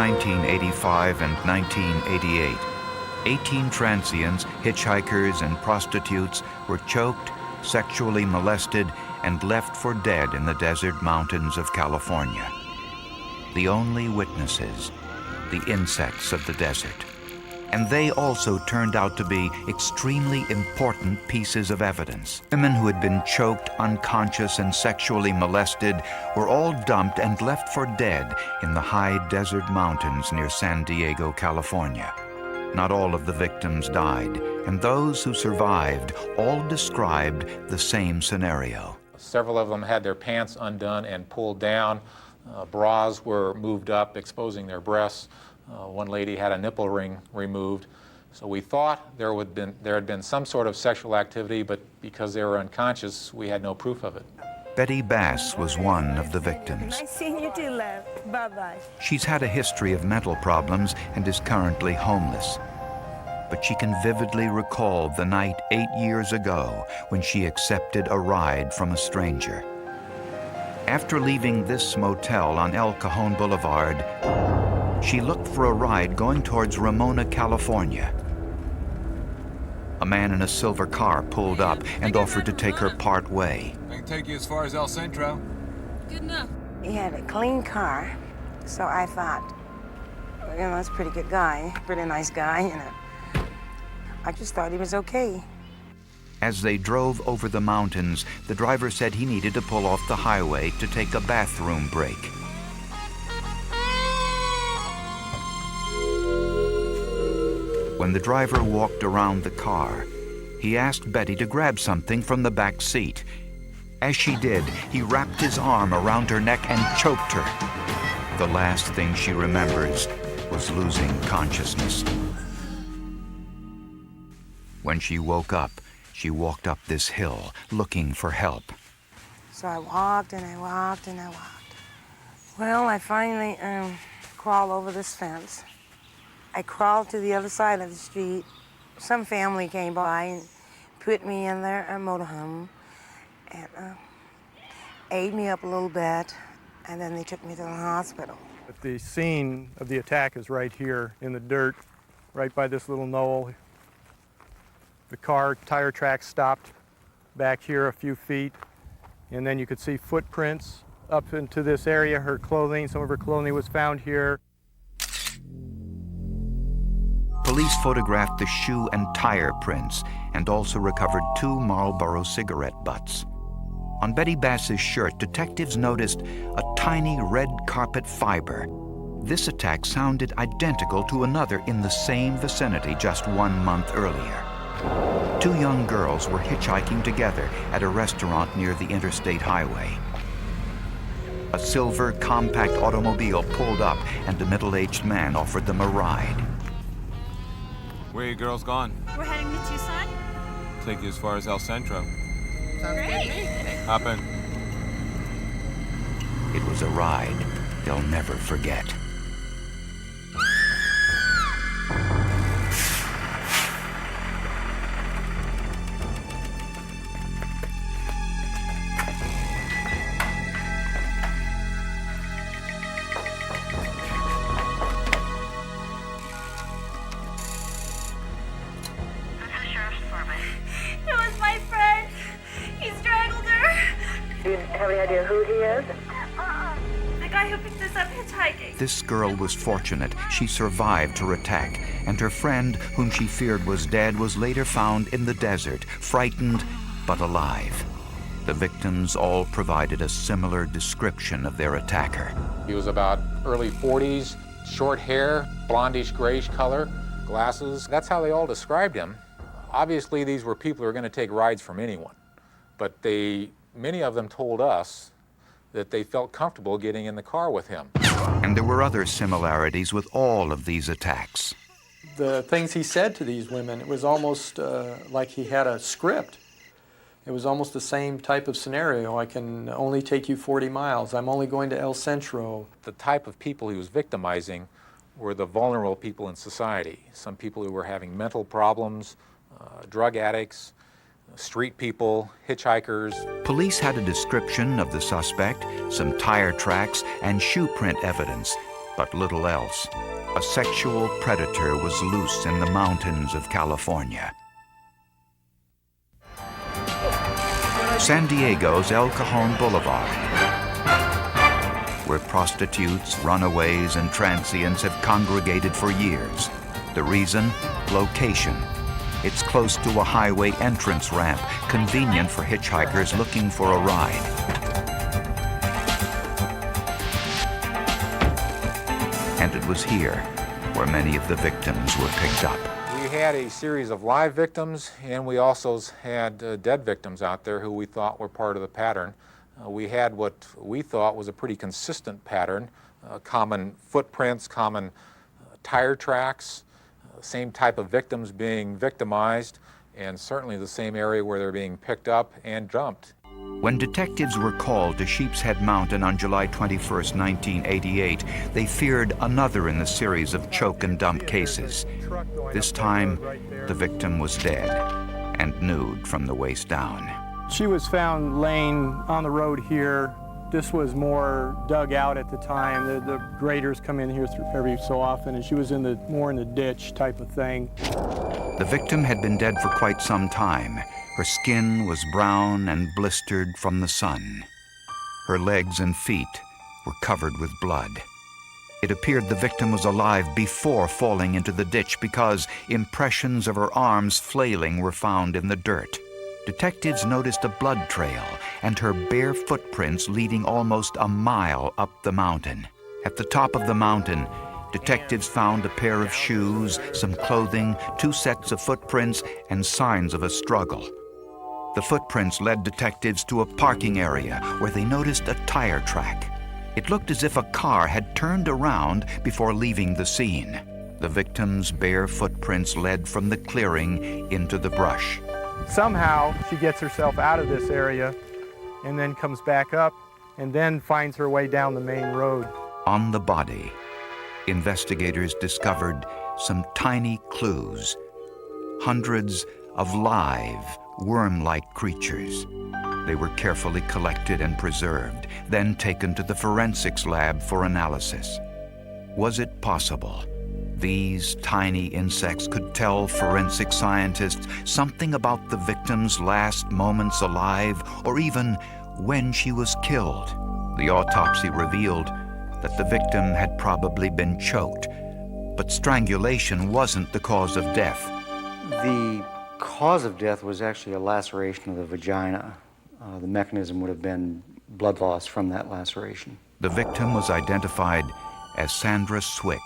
1985 and 1988, 18 transients, hitchhikers, and prostitutes were choked, sexually molested, and left for dead in the desert mountains of California. The only witnesses, the insects of the desert. And they also turned out to be extremely important pieces of evidence. Women who had been choked, unconscious, and sexually molested were all dumped and left for dead in the high desert mountains near San Diego, California. Not all of the victims died, and those who survived all described the same scenario. Several of them had their pants undone and pulled down. Bras were moved up, exposing their breasts. One lady had a nipple ring removed. So we thought there had been some sort of sexual activity, but because they were unconscious, we had no proof of it. Betty Bass was one of the victims. Nice seeing you too, love. Bye-bye. She's had a history of mental problems and is currently homeless. But she can vividly recall the night 8 years ago when she accepted a ride from a stranger. After leaving this motel on El Cajon Boulevard, she looked for a ride going towards Ramona, California. A man in a silver car pulled up and offered to take her part way. I can take you as far as El Centro. Good enough. He had a clean car, so I thought, you know, that's a pretty good guy, pretty nice guy, you know. I just thought he was okay. As they drove over the mountains, the driver said he needed to pull off the highway to take a bathroom break. When the driver walked around the car, he asked Betty to grab something from the back seat. As she did, he wrapped his arm around her neck and choked her. The last thing she remembers was losing consciousness. When she woke up, she walked up this hill looking for help. So I walked and I walked and I walked. Well, I finally crawled over this fence. I crawled to the other side of the street. Some family came by and put me in their motorhome and aided me up a little bit, and then they took me to the hospital. The scene of the attack is right here in the dirt, right by this little knoll. The car tire tracks stopped back here a few feet, and then you could see footprints up into this area. Her clothing, some of her clothing was found here. Police photographed the shoe and tire prints and also recovered 2 Marlboro cigarette butts. On Betty Bass's shirt, detectives noticed a tiny red carpet fiber. This attack sounded identical to another in the same vicinity just 1 month earlier. 2 young girls were hitchhiking together at a restaurant near the interstate highway. A silver compact automobile pulled up and a middle-aged man offered them a ride. Where are you girls gone? We're heading to Tucson. Take you as far as El Centro. Great. Hop in. It was a ride they'll never forget. It was my friend. He strangled her. Do you have any idea who he is? The guy who picked us up hitchhiking. This girl was fortunate. She survived her attack, and her friend, whom she feared was dead, was later found in the desert, frightened but alive. The victims all provided a similar description of their attacker. He was about early 40s, short hair, blondish grayish color, glasses. That's how they all described him. Obviously, these were people who were going to take rides from anyone, but many of them told us that they felt comfortable getting in the car with him. And there were other similarities with all of these attacks. The things he said to these women, it was almost like he had a script. It was almost the same type of scenario. I can only take you 40 miles. I'm only going to El Centro. The type of people he was victimizing were the vulnerable people in society. Some people who were having mental problems, drug addicts, street people, hitchhikers. Police had a description of the suspect, some tire tracks, and shoe print evidence, but little else. A sexual predator was loose in the mountains of California. San Diego's El Cajon Boulevard, where prostitutes, runaways, and transients have congregated for years. The reason? Location. It's close to a highway entrance ramp, convenient for hitchhikers looking for a ride. And it was here where many of the victims were picked up. We had a series of live victims, and we also had dead victims out there who we thought were part of the pattern. We had what we thought was a pretty consistent pattern, common footprints, common tire tracks, same type of victims being victimized, and certainly the same area where they're being picked up and dumped. When detectives were called to Sheepshead Mountain on July 21, 1988, they feared another in the series of choke and dump cases. This time, the victim was dead and nude from the waist down. She was found laying on the road here. This was more dug out at the time. The graders come in here every so often, and she was more in the ditch type of thing. The victim had been dead for quite some time. Her skin was brown and blistered from the sun. Her legs and feet were covered with blood. It appeared the victim was alive before falling into the ditch because impressions of her arms flailing were found in the dirt. Detectives noticed a blood trail and her bare footprints leading almost a mile up the mountain. At the top of the mountain, detectives found a pair of shoes, some clothing, 2 sets of footprints, and signs of a struggle. The footprints led detectives to a parking area where they noticed a tire track. It looked as if a car had turned around before leaving the scene. The victim's bare footprints led from the clearing into the brush. Somehow, she gets herself out of this area and then comes back up and then finds her way down the main road. On the body, investigators discovered some tiny clues. Hundreds of live, worm-like creatures. They were carefully collected and preserved, then taken to the forensics lab for analysis. Was it possible these tiny insects could tell forensic scientists something about the victim's last moments alive, or even when she was killed? The autopsy revealed that the victim had probably been choked, but strangulation wasn't the cause of death. The cause of death was actually a laceration of the vagina. The mechanism would have been blood loss from that laceration. The victim was identified as Sandra Swick,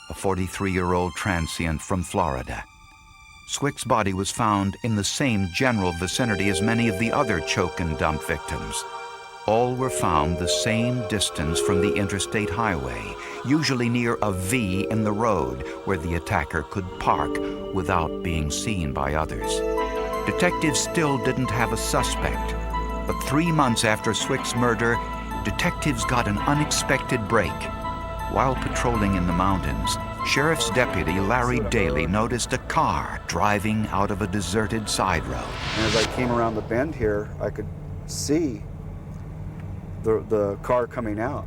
a 43-year-old transient from Florida. Swick's body was found in the same general vicinity as many of the other choke and dump victims. All were found the same distance from the interstate highway, usually near a V in the road where the attacker could park without being seen by others. Detectives still didn't have a suspect, but 3 months after Swick's murder, detectives got an unexpected break. While patrolling in the mountains, Sheriff's Deputy Larry Daly noticed a car driving out of a deserted side road. And as I came around the bend here, I could see the car coming out.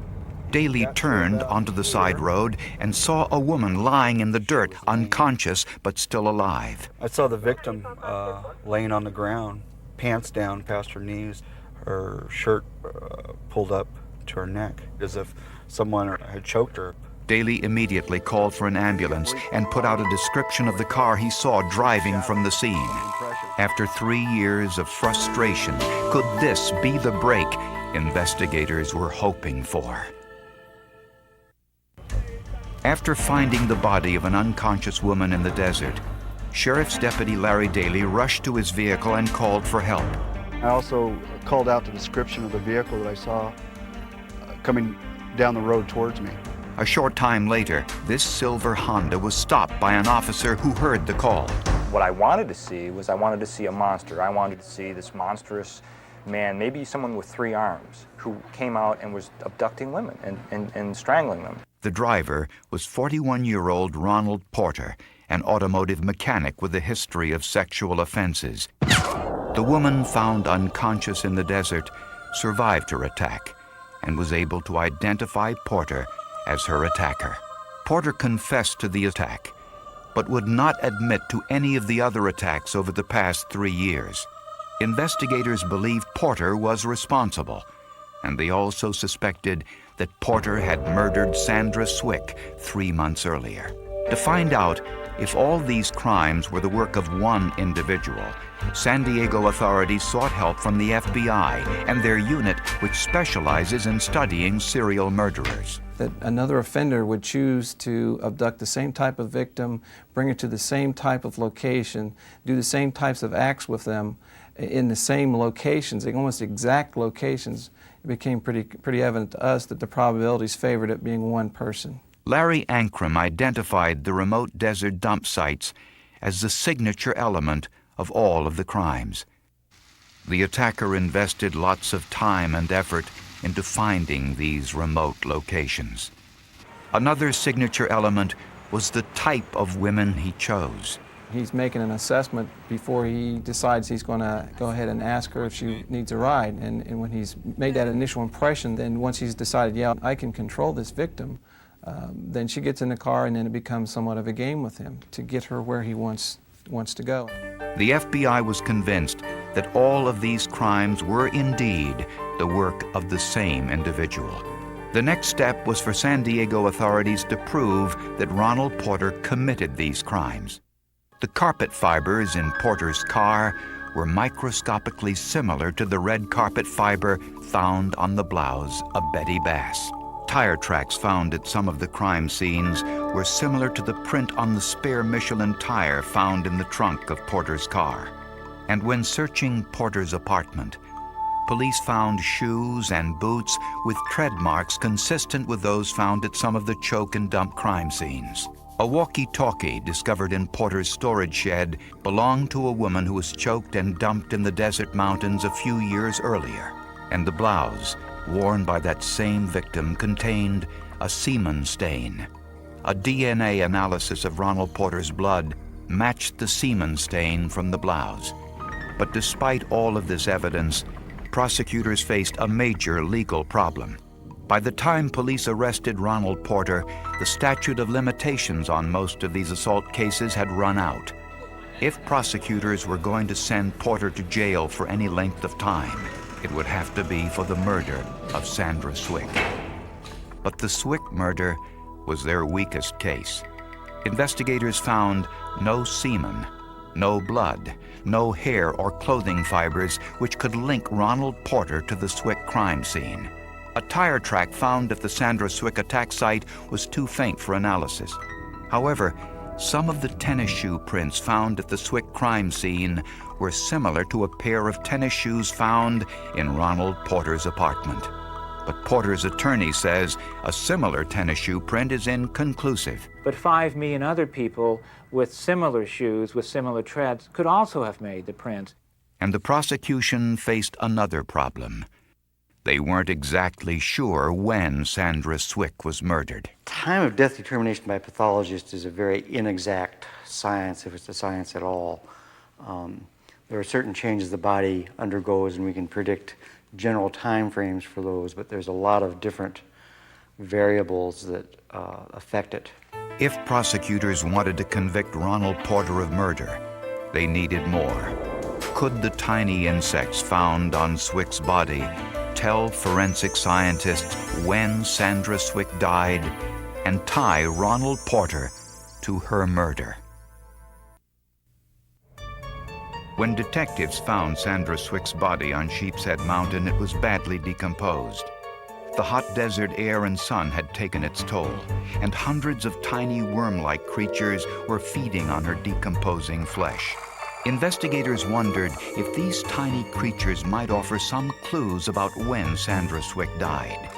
Daly turned onto the side road and saw a woman lying in the dirt, unconscious but still alive. I saw the victim laying on the ground, pants down past her knees, her shirt pulled up to her neck, as if someone had choked her. Daly immediately called for an ambulance and put out a description of the car he saw driving from the scene. After 3 years of frustration, could this be the break investigators were hoping for? After finding the body of an unconscious woman in the desert, Sheriff's Deputy Larry Daly rushed to his vehicle and called for help. I also called out the description of the vehicle that I saw coming down the road towards me. A short time later, this silver Honda was stopped by an officer who heard the call. What I wanted to see was I wanted to see a monster. I wanted to see this monstrous man, maybe someone with 3 arms, who came out and was abducting women and strangling them. The driver was 41-year-old Ronald Porter, an automotive mechanic with a history of sexual offenses. The woman found unconscious in the desert survived her attack and was able to identify Porter as her attacker. Porter confessed to the attack, but would not admit to any of the other attacks over the past 3 years. Investigators believed Porter was responsible, and they also suspected that Porter had murdered Sandra Swick 3 months earlier. To find out if all these crimes were the work of one individual, San Diego authorities sought help from the FBI and their unit, which specializes in studying serial murderers. That another offender would choose to abduct the same type of victim, bring it to the same type of location, do the same types of acts with them in the same locations, almost exact locations. It became pretty evident to us that the probabilities favored it being one person. Larry Ankrum identified the remote desert dump sites as the signature element of all of the crimes. The attacker invested lots of time and effort into finding these remote locations. Another signature element was the type of women he chose. He's making an assessment before he decides he's going to go ahead and ask her if she needs a ride. And when he's made that initial impression, then once he's decided, yeah, I can control this victim, then she gets in the car, and then it becomes somewhat of a game with him to get her where he wants to go. The FBI was convinced that all of these crimes were indeed the work of the same individual. The next step was for San Diego authorities to prove that Ronald Porter committed these crimes. The carpet fibers in Porter's car were microscopically similar to the red carpet fiber found on the blouse of Betty Bass. Tire tracks found at some of the crime scenes were similar to the print on the spare Michelin tire found in the trunk of Porter's car. And when searching Porter's apartment, police found shoes and boots with tread marks consistent with those found at some of the choke and dump crime scenes. A walkie-talkie discovered in Porter's storage shed belonged to a woman who was choked and dumped in the desert mountains a few years earlier, and the blouse worn by that same victim contained a semen stain. A DNA analysis of Ronald Porter's blood matched the semen stain from the blouse. But despite all of this evidence, prosecutors faced a major legal problem. By the time police arrested Ronald Porter, the statute of limitations on most of these assault cases had run out. If prosecutors were going to send Porter to jail for any length of time, it would have to be for the murder of Sandra Swick. But the Swick murder was their weakest case. Investigators found no semen, no blood, no hair or clothing fibers which could link Ronald Porter to the Swick crime scene. A tire track found at the Sandra Swick attack site was too faint for analysis. However, some of the tennis shoe prints found at the Swick crime scene were similar to a pair of tennis shoes found in Ronald Porter's apartment. But Porter's attorney says a similar tennis shoe print is inconclusive. But 5 million other people with similar shoes, with similar treads, could also have made the print. And the prosecution faced another problem. They weren't exactly sure when Sandra Swick was murdered. Time of death determination by a pathologist is a very inexact science, if it's a science at all. There are certain changes the body undergoes, and we can predict general time frames for those, but there's a lot of different variables that affect it. If prosecutors wanted to convict Ronald Porter of murder, they needed more. Could the tiny insects found on Swick's body tell forensic scientists when Sandra Swick died and tie Ronald Porter to her murder? When detectives found Sandra Swick's body on Sheepshead Mountain, it was badly decomposed. The hot desert air and sun had taken its toll, and hundreds of tiny worm-like creatures were feeding on her decomposing flesh. Investigators wondered if these tiny creatures might offer some clues about when Sandra Swick died.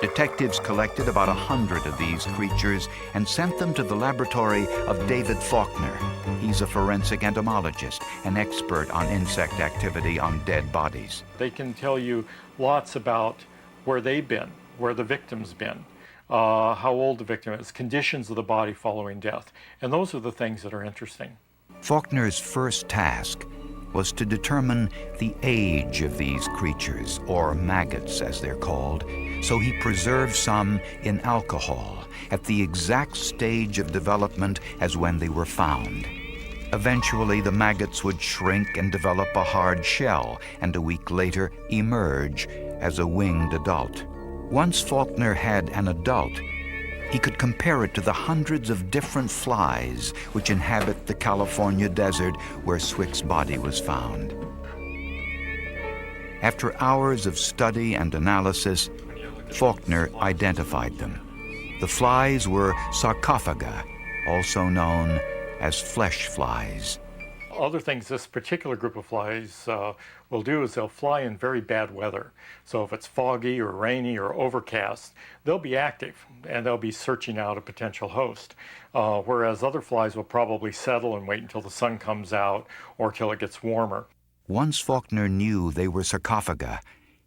Detectives collected about 100 of these creatures and sent them to the laboratory of David Faulkner. He's a forensic entomologist, an expert on insect activity on dead bodies. They can tell you lots about where they've been, where the victim's been, how old the victim is, conditions of the body following death. And those are the things that are interesting. Faulkner's first task was to determine the age of these creatures, or maggots as they're called, so he preserved some in alcohol at the exact stage of development as when they were found. Eventually, the maggots would shrink and develop a hard shell, and a week later emerge as a winged adult. Once Faulkner had an adult, he could compare it to the hundreds of different flies which inhabit the California desert where Swick's body was found. After hours of study and analysis, Faulkner identified them. The flies were sarcophaga, also known as flesh flies. Other things this particular group of flies will do is they'll fly in very bad weather. So if it's foggy or rainy or overcast, they'll be active and they'll be searching out a potential host. Whereas other flies will probably settle and wait until the sun comes out or till it gets warmer. Once Faulkner knew they were sarcophaga,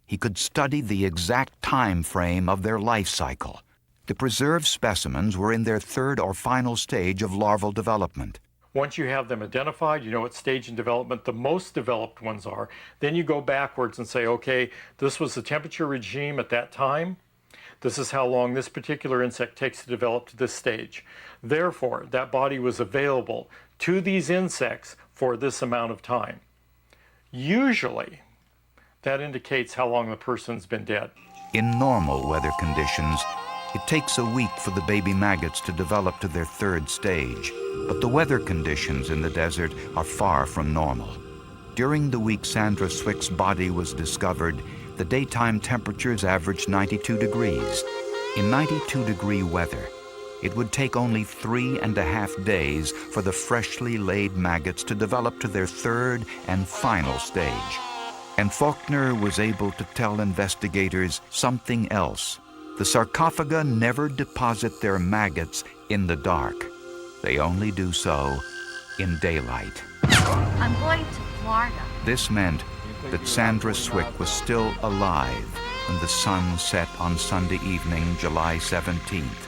he could study the exact time frame of their life cycle. The preserved specimens were in their third or final stage of larval development. Once you have them identified, you know what stage in development the most developed ones are, then you go backwards and say, okay, this was the temperature regime at that time. This is how long this particular insect takes to develop to this stage. Therefore, that body was available to these insects for this amount of time. Usually, that indicates how long the person's been dead. In normal weather conditions, it takes a week for the baby maggots to develop to their third stage, but the weather conditions in the desert are far from normal. During the week Sandra Swick's body was discovered, the daytime temperatures averaged 92 degrees. In 92-degree weather, it would take only 3.5 days for the freshly laid maggots to develop to their third and final stage. And Faulkner was able to tell investigators something else. The sarcophaga never deposit their maggots in the dark. They only do so in daylight. I'm going to Florida. This meant that Sandra Swick was still alive when the sun set on Sunday evening, July 17th.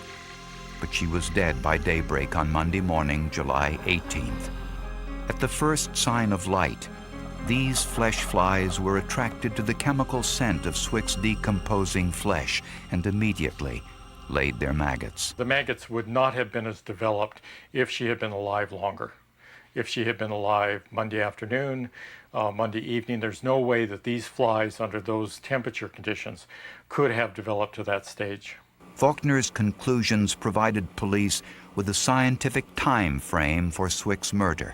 But she was dead by daybreak on Monday morning, July 18th. At the first sign of light, these flesh flies were attracted to the chemical scent of Swick's decomposing flesh and immediately laid their maggots. The maggots would not have been as developed if she had been alive longer. If she had been alive Monday afternoon, Monday evening, there's no way that these flies under those temperature conditions could have developed to that stage. Faulkner's conclusions provided police with a scientific time frame for Swick's murder.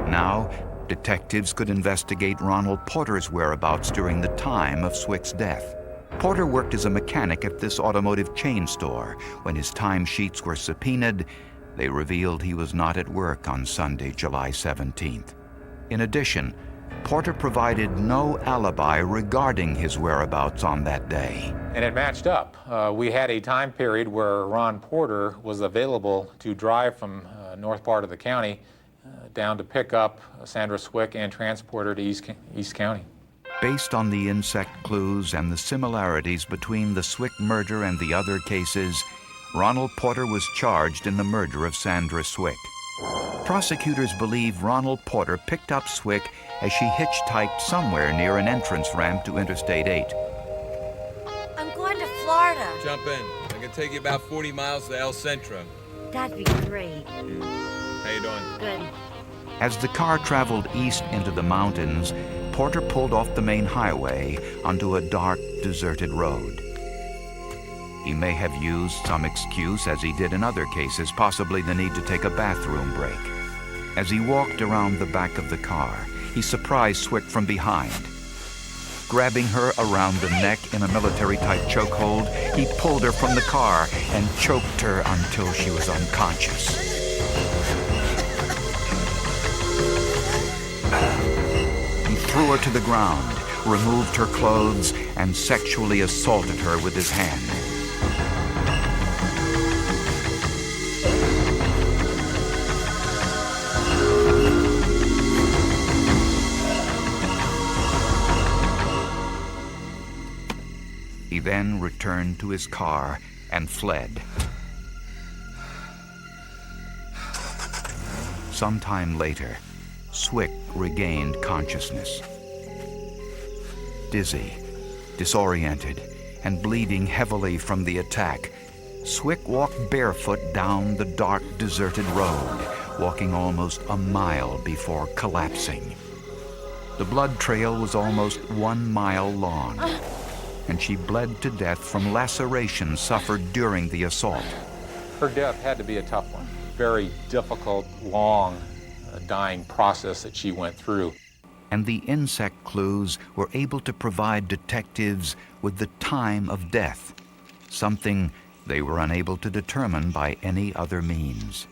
Now, detectives could investigate Ronald Porter's whereabouts during the time of Swick's death. Porter worked as a mechanic at this automotive chain store. When his timesheets were subpoenaed, they revealed he was not at work on Sunday, July 17th. In addition, Porter provided no alibi regarding his whereabouts on that day. And it matched up. We had a time period where Ron Porter was available to drive from north part of the county down to pick up Sandra Swick and transport her to East County. Based on the insect clues and the similarities between the Swick murder and the other cases, Ronald Porter was charged in the murder of Sandra Swick. Prosecutors believe Ronald Porter picked up Swick as she hitchhiked somewhere near an entrance ramp to Interstate 8. I'm going to Florida. Jump in. I can take you about 40 miles to El Centro. That'd be great. How you doing? Good. As the car traveled east into the mountains, Porter pulled off the main highway onto a dark, deserted road. He may have used some excuse, as he did in other cases, possibly the need to take a bathroom break. As he walked around the back of the car, he surprised Swick from behind. Grabbing her around the neck in a military-type chokehold, he pulled her from the car and choked her until she was unconscious. He threw her to the ground, removed her clothes, and sexually assaulted her with his hand. He then returned to his car and fled. Sometime later, Swick regained consciousness. Dizzy, disoriented, and bleeding heavily from the attack, Swick walked barefoot down the dark, deserted road, walking almost a mile before collapsing. The blood trail was almost 1 mile long, and she bled to death from lacerations suffered during the assault. Her death had to be a tough one. Very difficult, long, dying process that she went through. And the insect clues were able to provide detectives with the time of death, something they were unable to determine by any other means.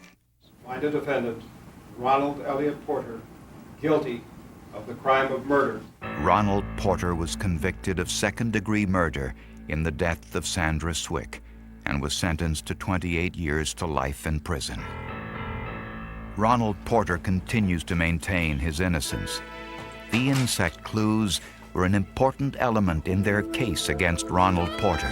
Find a defendant, Ronald Elliott Porter, guilty of the crime of murder. Ronald Porter was convicted of second-degree murder in the death of Sandra Swick and was sentenced to 28 years to life in prison. Ronald Porter continues to maintain his innocence. The insect clues were an important element in their case against Ronald Porter,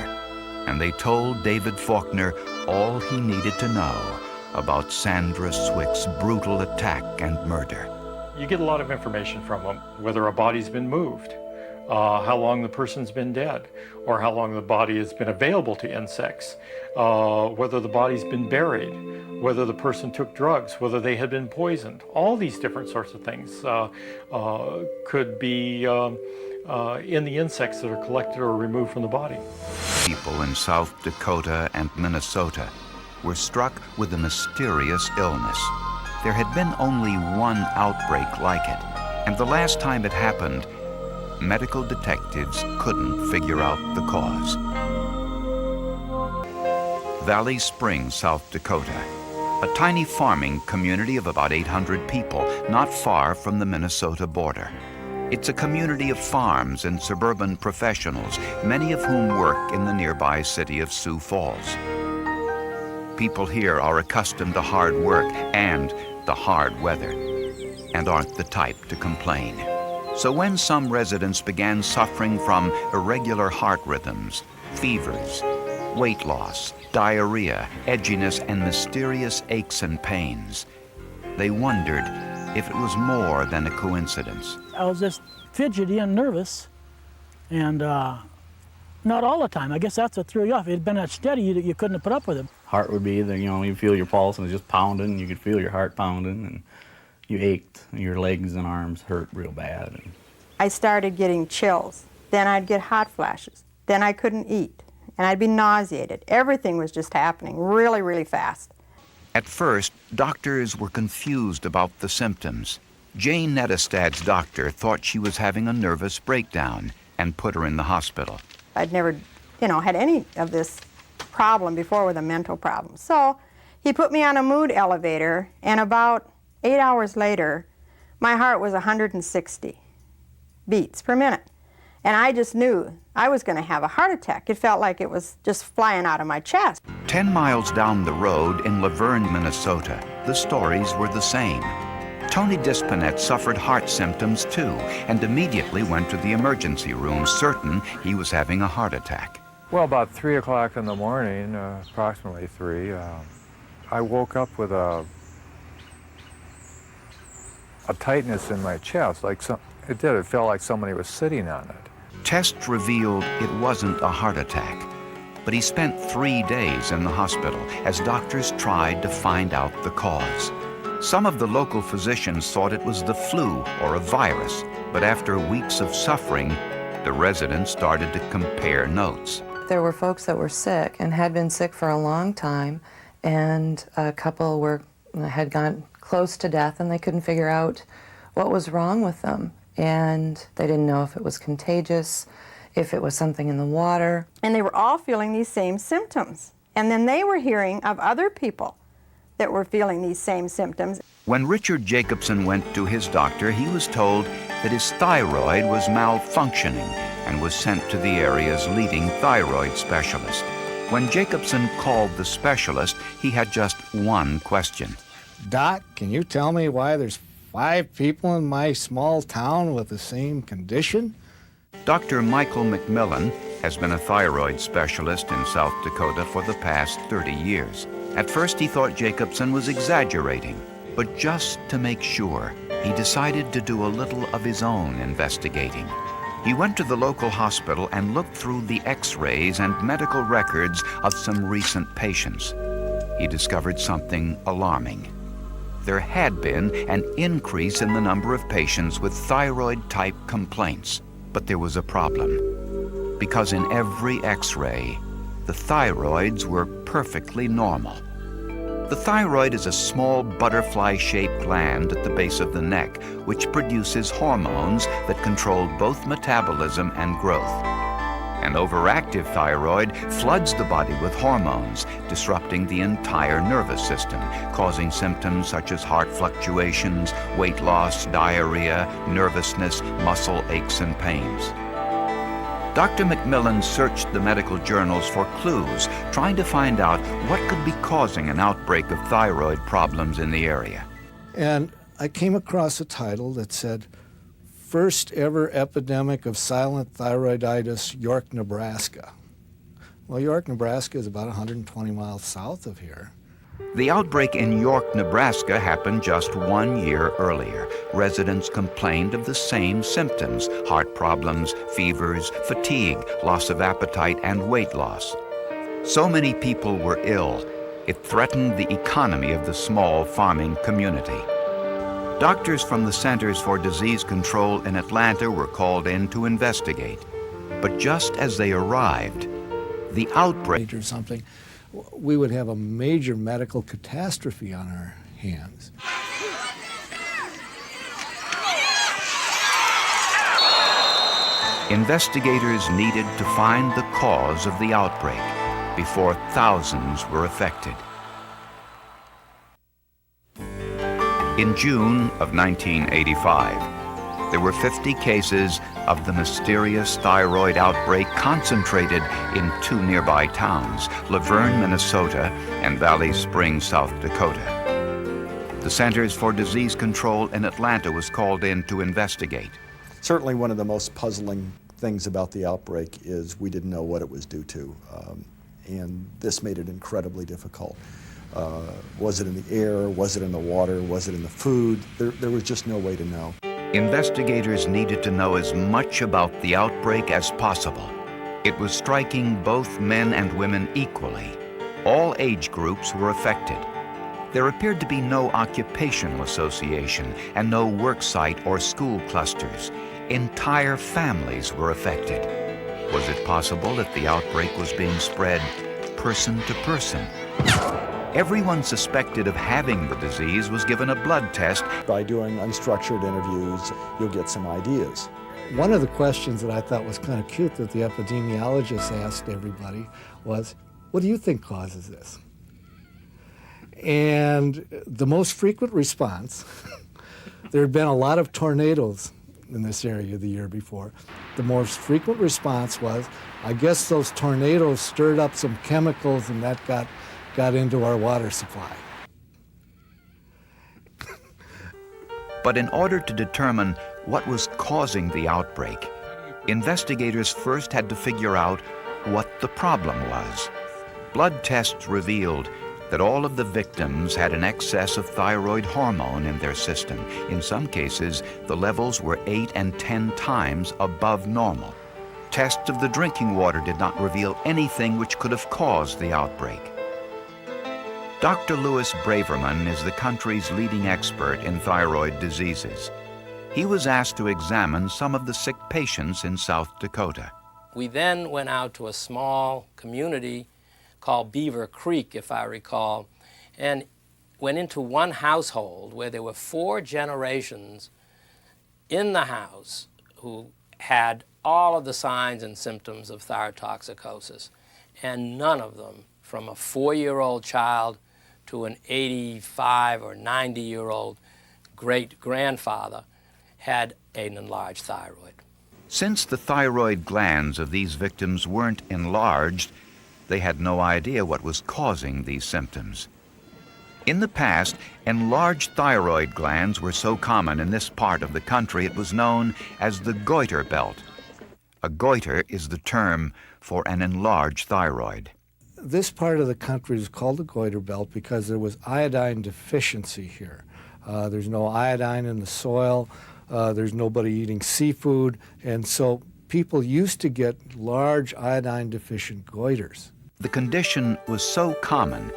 and they told David Faulkner all he needed to know about Sandra Swick's brutal attack and murder. You get a lot of information from them, whether a body's been moved, how long the person's been dead, or how long the body has been available to insects, whether the body's been buried, whether the person took drugs, whether they had been poisoned. All these different sorts of things could be in the insects that are collected or removed from the body. People in South Dakota and Minnesota were struck with a mysterious illness. There had been only one outbreak like it, and the last time it happened, medical detectives couldn't figure out the cause. Valley Springs, South Dakota, a tiny farming community of about 800 people, not far from the Minnesota border. It's a community of farms and suburban professionals, many of whom work in the nearby city of Sioux Falls. People here are accustomed to hard work and the hard weather, and aren't the type to complain. So when some residents began suffering from irregular heart rhythms, fevers, weight loss, diarrhea, edginess, and mysterious aches and pains, they wondered if it was more than a coincidence. I was just fidgety and nervous, and not all the time. I guess that's what threw you off. If it had been that steady, you couldn't have put up with it. Heart would be there, you feel your pulse and it's just pounding. You could feel your heart pounding, and you ached. Your legs and arms hurt real bad. I started getting chills. Then I'd get hot flashes. Then I couldn't eat, and I'd be nauseated. Everything was just happening really, really fast. At first, doctors were confused about the symptoms. Jane Nettestad's doctor thought she was having a nervous breakdown and put her in the hospital. I'd never, had any of this problem before with a mental problem. So he put me on a mood elevator, and about 8 hours later, my heart was 160 beats per minute. And I just knew I was going to have a heart attack. It felt like it was just flying out of my chest. 10 miles down the road in Laverne, Minnesota, the stories were the same. Tony Dispinet suffered heart symptoms too, and immediately went to the emergency room, certain he was having a heart attack. Well, about 3 o'clock in the morning, approximately 3, I woke up with a tightness in my chest. It felt like somebody was sitting on it. Tests revealed it wasn't a heart attack, but he spent 3 days in the hospital as doctors tried to find out the cause. Some of the local physicians thought it was the flu or a virus, but after weeks of suffering, the residents started to compare notes. There were folks that were sick and had been sick for a long time, and a couple had gone close to death, and they couldn't figure out what was wrong with them. And they didn't know if it was contagious, if it was something in the water. And they were all feeling these same symptoms. And then they were hearing of other people that were feeling these same symptoms. When Richard Jacobson went to his doctor, he was told that his thyroid was malfunctioning and was sent to the area's leading thyroid specialist. When Jacobson called the specialist, he had just one question. Doc, can you tell me why there's 5 people in my small town with the same condition? Dr. Michael McMillan has been a thyroid specialist in South Dakota for the past 30 years. At first, he thought Jacobson was exaggerating, but just to make sure, he decided to do a little of his own investigating. He went to the local hospital and looked through the x-rays and medical records of some recent patients. He discovered something alarming. There had been an increase in the number of patients with thyroid-type complaints, but there was a problem. Because in every x-ray, the thyroids were perfectly normal. The thyroid is a small butterfly-shaped gland at the base of the neck, which produces hormones that control both metabolism and growth. An overactive thyroid floods the body with hormones, disrupting the entire nervous system, causing symptoms such as heart fluctuations, weight loss, diarrhea, nervousness, muscle aches and pains. Dr. McMillan searched the medical journals for clues, trying to find out what could be causing an outbreak of thyroid problems in the area. And I came across a title that said, "First ever epidemic of silent thyroiditis, York, Nebraska." Well, York, Nebraska is about 120 miles south of here. The outbreak in York, Nebraska happened just 1 year earlier. Residents complained of the same symptoms: heart problems, fevers, fatigue, loss of appetite, and weight loss. So many people were ill, it threatened the economy of the small farming community. Doctors from the Centers for Disease Control in Atlanta were called in to investigate. But just as they arrived, the outbreak or something, we would have a major medical catastrophe on our hands. Investigators needed to find the cause of the outbreak before thousands were affected. In June of 1985, there were 50 cases of the mysterious thyroid outbreak concentrated in 2 nearby towns, Laverne, Minnesota, and Valley Springs, South Dakota. The Centers for Disease Control in Atlanta was called in to investigate. Certainly one of the most puzzling things about the outbreak is we didn't know what it was due to, and this made it incredibly difficult. Was it in the air? Was it in the water? Was it in the food? There was just no way to know. Investigators needed to know as much about the outbreak as possible. It was striking both men and women equally. All age groups were affected. There appeared to be no occupational association and no work site or school clusters. Entire families were affected. Was it possible that the outbreak was being spread person to person? Everyone suspected of having the disease was given a blood test. By doing unstructured interviews, you'll get some ideas. One of the questions that I thought was kind of cute that the epidemiologist asked everybody was, what do you think causes this? And the most frequent response, there had been a lot of tornadoes in this area the year before. The most frequent response was, I guess those tornadoes stirred up some chemicals and that got into our water supply. But in order to determine what was causing the outbreak, investigators first had to figure out what the problem was. Blood tests revealed that all of the victims had an excess of thyroid hormone in their system. In some cases, the levels were 8 and 10 times above normal. Tests of the drinking water did not reveal anything which could have caused the outbreak. Dr. Louis Braverman is the country's leading expert in thyroid diseases. He was asked to examine some of the sick patients in South Dakota. We then went out to a small community called Beaver Creek, if I recall, and went into one household where there were 4 generations in the house who had all of the signs and symptoms of thyrotoxicosis, and none of them, from a 4-year-old child to an 85 or 90-year-old great-grandfather, had an enlarged thyroid. Since the thyroid glands of these victims weren't enlarged, they had no idea what was causing these symptoms. In the past, enlarged thyroid glands were so common in this part of the country it was known as the goiter belt. A goiter is the term for an enlarged thyroid. This part of the country is called the goiter belt because there was iodine deficiency here. There's no iodine in the soil, there's nobody eating seafood, and so people used to get large iodine-deficient goiters. The condition was so common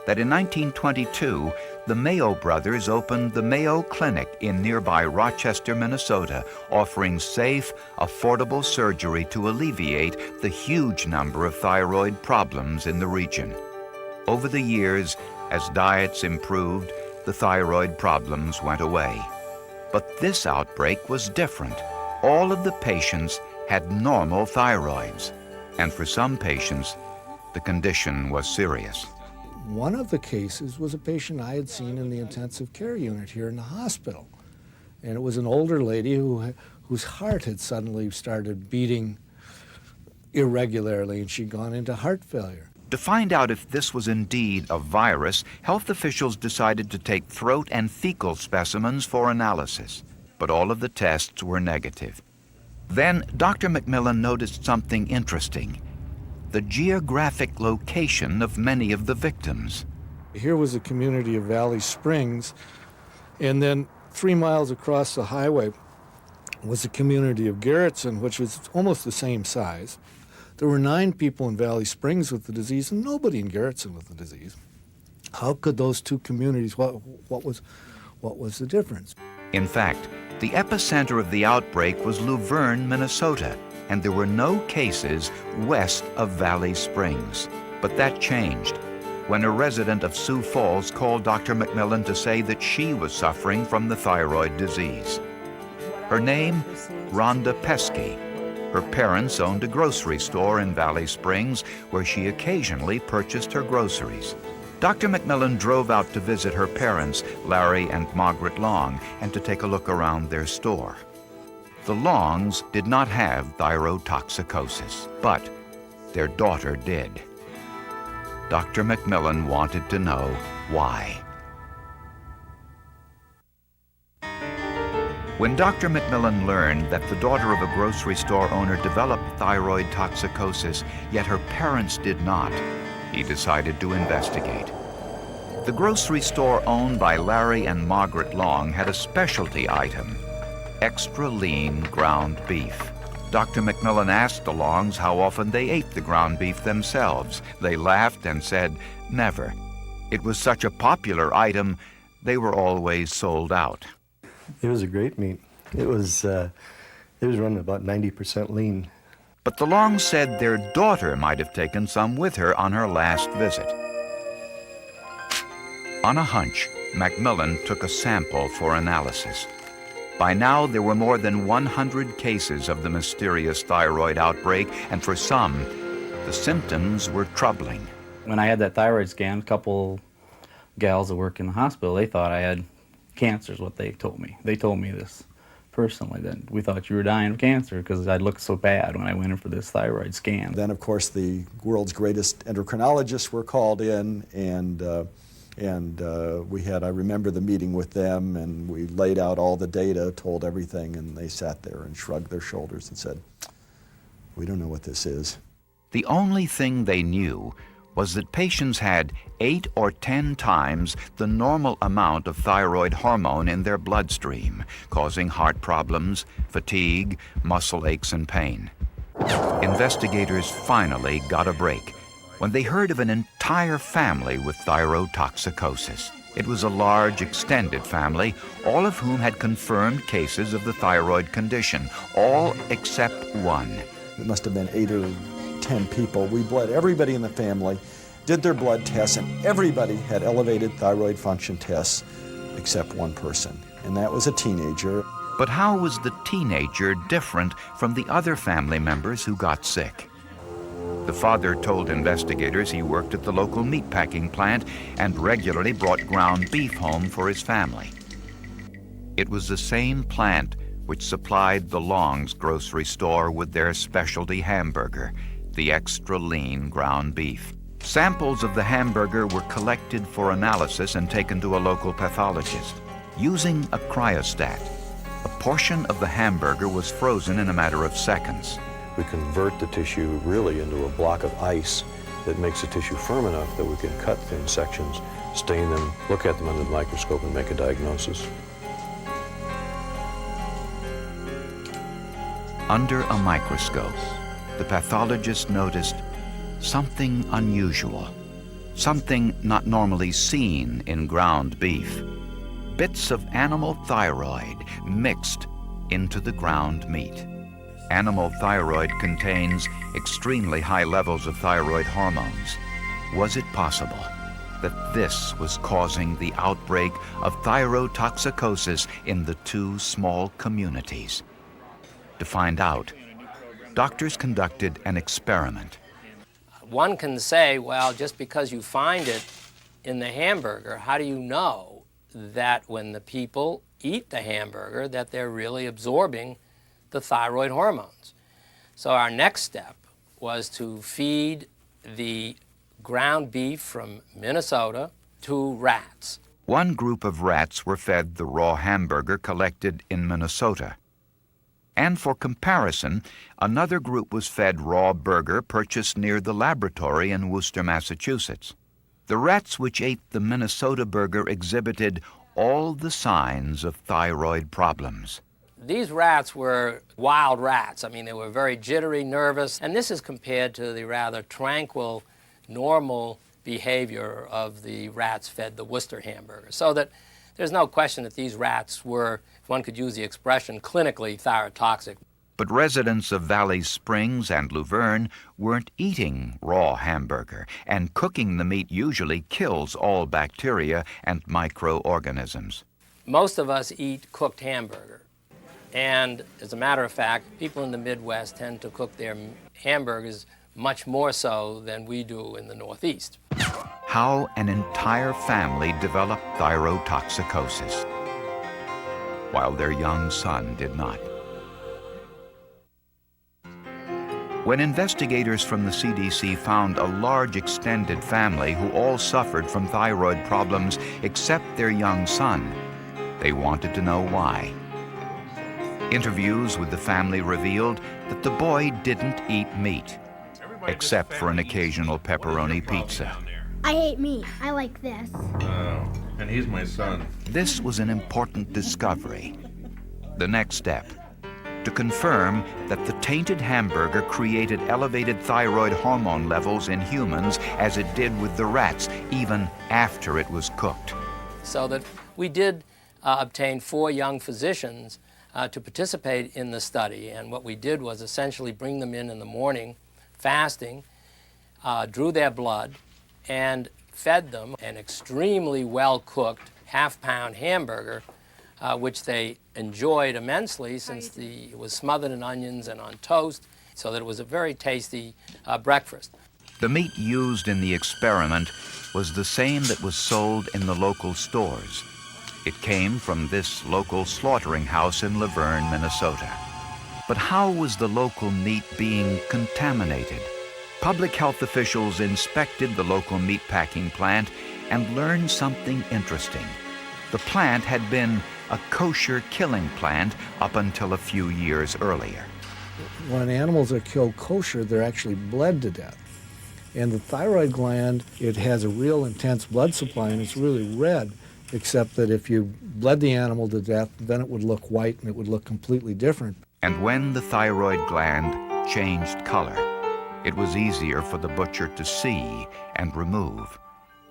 that in 1922, the Mayo brothers opened the Mayo Clinic in nearby Rochester, Minnesota, offering safe, affordable surgery to alleviate the huge number of thyroid problems in the region. Over the years, as diets improved, the thyroid problems went away. But this outbreak was different. All of the patients had normal thyroids, and for some patients, the condition was serious. One of the cases was a patient I had seen in the intensive care unit here in the hospital. And it was an older lady whose heart had suddenly started beating irregularly, and she'd gone into heart failure. To find out if this was indeed a virus, health officials decided to take throat and fecal specimens for analysis. But all of the tests were negative. Then Dr. McMillan noticed something interesting: the geographic location of many of the victims. Here was a community of Valley Springs, and then 3 miles across the highway was a community of Garrettson, which was almost the same size. There were 9 people in Valley Springs with the disease and nobody in Garrettson with the disease. How could those two communities, what was the difference? In fact, the epicenter of the outbreak was Luverne, Minnesota, and there were no cases west of Valley Springs. But that changed when a resident of Sioux Falls called Dr. McMillan to say that she was suffering from the thyroid disease. Her name, Rhonda Pesky. Her parents owned a grocery store in Valley Springs where she occasionally purchased her groceries. Dr. McMillan drove out to visit her parents, Larry and Margaret Long, and to take a look around their store. The Longs did not have thyrotoxicosis, but their daughter did. Dr. McMillan wanted to know why. When Dr. McMillan learned that the daughter of a grocery store owner developed thyroid toxicosis, yet her parents did not, he decided to investigate. The grocery store owned by Larry and Margaret Long had a specialty item: extra lean ground beef. Dr. McMillan asked the Longs how often they ate the ground beef themselves. They laughed and said, never. It was such a popular item, they were always sold out. It was a great meat. It was running about 90% lean. But the Longs said their daughter might have taken some with her on her last visit. On a hunch, McMillan took a sample for analysis. By now, there were more than 100 cases of the mysterious thyroid outbreak, and for some, the symptoms were troubling. When I had that thyroid scan, a couple gals that work in the hospital, they thought I had cancer is what they told me. They told me this personally, that we thought you were dying of cancer because I looked so bad when I went in for this thyroid scan. Then, of course, the world's greatest endocrinologists were called in, and I remember the meeting with them, and we laid out all the data, told everything, and they sat there and shrugged their shoulders and said, we don't know what this is. The only thing they knew was that patients had 8 or 10 times the normal amount of thyroid hormone in their bloodstream, causing heart problems, fatigue, muscle aches, and pain. Investigators finally got a break when they heard of an entire family with thyrotoxicosis. It was a large, extended family, all of whom had confirmed cases of the thyroid condition, all except one. It must have been 8 or 10 people. We bled everybody in the family, did their blood tests, and everybody had elevated thyroid function tests except one person, and that was a teenager. But how was the teenager different from the other family members who got sick? The father told investigators he worked at the local meatpacking plant and regularly brought ground beef home for his family. It was the same plant which supplied the Longs grocery store with their specialty hamburger, the extra lean ground beef. Samples of the hamburger were collected for analysis and taken to a local pathologist. Using a cryostat, a portion of the hamburger was frozen in a matter of seconds. We convert the tissue really into a block of ice that makes the tissue firm enough that we can cut thin sections, stain them, look at them under the microscope, and make a diagnosis. Under a microscope, the pathologist noticed something unusual, something not normally seen in ground beef. Bits of animal thyroid mixed into the ground meat. Animal thyroid contains extremely high levels of thyroid hormones. Was it possible that this was causing the outbreak of thyrotoxicosis in the two small communities? To find out, doctors conducted an experiment. One can say, well, just because you find it in the hamburger, how do you know that when the people eat the hamburger that they're really absorbing the thyroid hormones? So our next step was to feed the ground beef from Minnesota to rats. One group of rats were fed the raw hamburger collected in Minnesota. And for comparison, another group was fed raw burger purchased near the laboratory in Worcester, Massachusetts. The rats which ate the Minnesota burger exhibited all the signs of thyroid problems. These rats were wild rats. I mean, they were very jittery, nervous, and this is compared to the rather tranquil, normal behavior of the rats fed the Worcester hamburger. So that there's no question that these rats were, if one could use the expression, clinically thyrotoxic. But residents of Valley Springs and Luverne weren't eating raw hamburger, and cooking the meat usually kills all bacteria and microorganisms. Most of us eat cooked hamburger. And as a matter of fact, people in the Midwest tend to cook their hamburgers much more so than we do in the Northeast. How an entire family developed thyrotoxicosis, while their young son did not. When investigators from the CDC found a large extended family who all suffered from thyroid problems except their young son, they wanted to know why. Interviews with the family revealed that the boy didn't eat meat, except for an occasional pepperoni pizza. I hate meat. I like this. Oh, and he's my son. This was an important discovery. The next step, to confirm that the tainted hamburger created elevated thyroid hormone levels in humans as it did with the rats, even after it was cooked. So that we did obtain 4 young physicians to participate in the study. And what we did was essentially bring them in the morning, fasting, drew their blood, and fed them an extremely well-cooked half-pound hamburger, which they enjoyed immensely since it was smothered in onions and on toast, so that it was a very tasty breakfast. The meat used in the experiment was the same that was sold in the local stores. It came from this local slaughtering house in Luverne, Minnesota. But how was the local meat being contaminated? Public health officials inspected the local meatpacking plant and learned something interesting. The plant had been a kosher killing plant up until a few years earlier. When animals are killed kosher, they're actually bled to death. And the thyroid gland, it has a real intense blood supply, and it's really red, except that if you bled the animal to death, then it would look white and it would look completely different. And when the thyroid gland changed color, it was easier for the butcher to see and remove.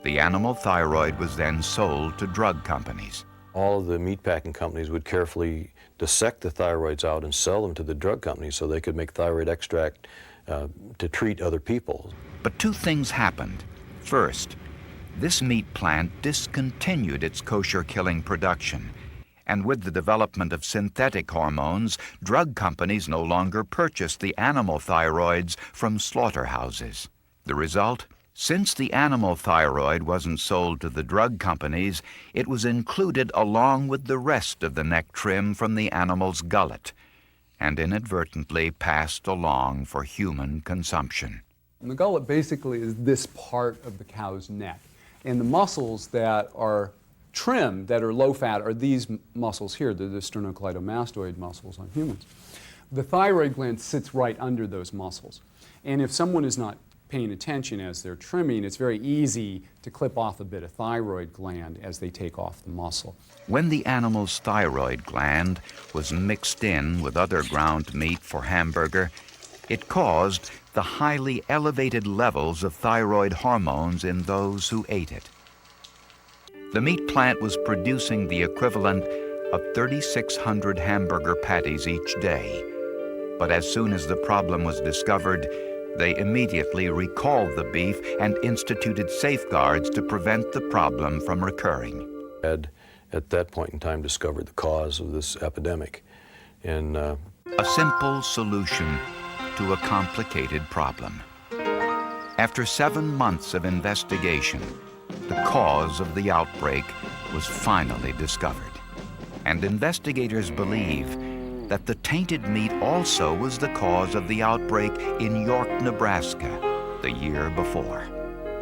The animal thyroid was then sold to drug companies. All of the meatpacking companies would carefully dissect the thyroids out and sell them to the drug companies so they could make thyroid extract to treat other people. But 2 things happened. First, this meat plant discontinued its kosher killing production. And with the development of synthetic hormones, drug companies no longer purchased the animal thyroids from slaughterhouses. The result? Since the animal thyroid wasn't sold to the drug companies, it was included along with the rest of the neck trim from the animal's gullet, and inadvertently passed along for human consumption. And the gullet basically is this part of the cow's neck. And the muscles that are trimmed, that are low fat, are these muscles here. They're the sternocleidomastoid muscles on humans. The thyroid gland sits right under those muscles. And if someone is not paying attention as they're trimming, it's very easy to clip off a bit of thyroid gland as they take off the muscle. When the animal's thyroid gland was mixed in with other ground meat for hamburger, it caused the highly elevated levels of thyroid hormones in those who ate it. The meat plant was producing the equivalent of 3,600 hamburger patties each day. But as soon as the problem was discovered, they immediately recalled the beef and instituted safeguards to prevent the problem from recurring. At that point in time, discovered the cause of this epidemic. And a simple solution to a complicated problem. After 7 months of investigation, the cause of the outbreak was finally discovered. And investigators believe that the tainted meat also was the cause of the outbreak in York, Nebraska, the year before.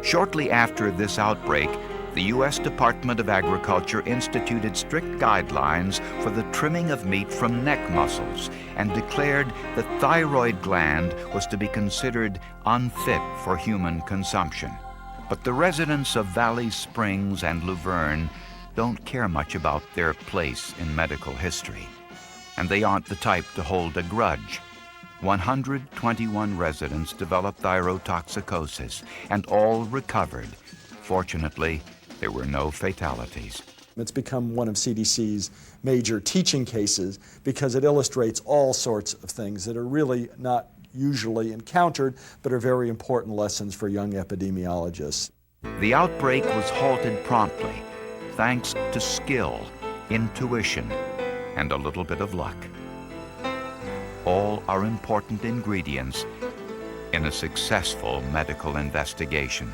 Shortly after this outbreak, the U.S. Department of Agriculture instituted strict guidelines for the trimming of meat from neck muscles and declared the thyroid gland was to be considered unfit for human consumption. But the residents of Valley Springs and Luverne don't care much about their place in medical history, and they aren't the type to hold a grudge. 121 residents developed thyrotoxicosis, and all recovered. Fortunately, there were no fatalities. It's become one of CDC's major teaching cases because it illustrates all sorts of things that are really not usually encountered, but are very important lessons for young epidemiologists. The outbreak was halted promptly, thanks to skill, intuition, and a little bit of luck. All are important ingredients in a successful medical investigation.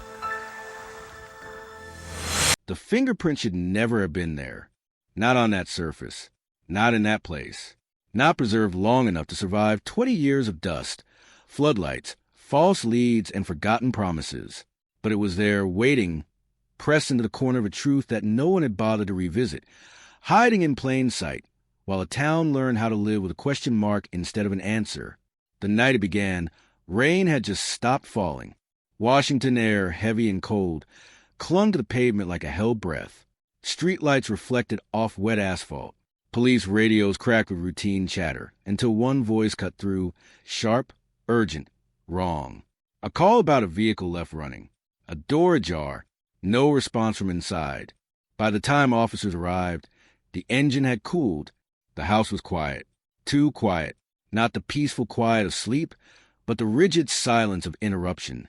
The fingerprint should never have been there. Not on that surface. Not in that place. Not preserved long enough to survive 20 years of dust, floodlights, false leads, and forgotten promises. But it was there, waiting, pressed into the corner of a truth that no one had bothered to revisit, hiding in plain sight, while a town learned how to live with a question mark instead of an answer. The night it began, rain had just stopped falling. Washington air, heavy and cold, clung to the pavement like a held breath. Streetlights reflected off wet asphalt. Police radios cracked with routine chatter, until one voice cut through, sharp, urgent, wrong. A call about a vehicle left running. A door ajar. No response from inside. By the time officers arrived, the engine had cooled. The house was quiet. Too quiet. Not the peaceful quiet of sleep, but the rigid silence of interruption.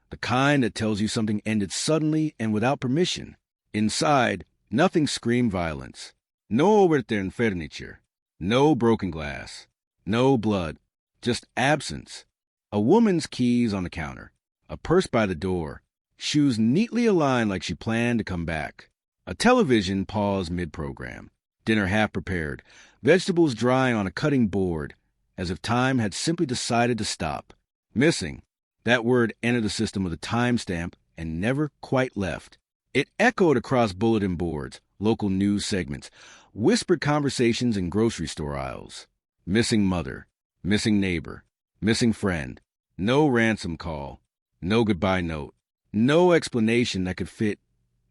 The kind that tells you something ended suddenly and without permission. Inside, nothing screamed violence. No overturned furniture. No broken glass. No blood. Just absence. A woman's keys on the counter. A purse by the door. Shoes neatly aligned like she planned to come back. A television paused mid-program. Dinner half prepared. Vegetables drying on a cutting board, as if time had simply decided to stop. Missing. That word entered the system with a timestamp and never quite left. It echoed across bulletin boards, local news segments, whispered conversations in grocery store aisles. Missing mother, missing neighbor, missing friend. No ransom call, no goodbye note, no explanation that could fit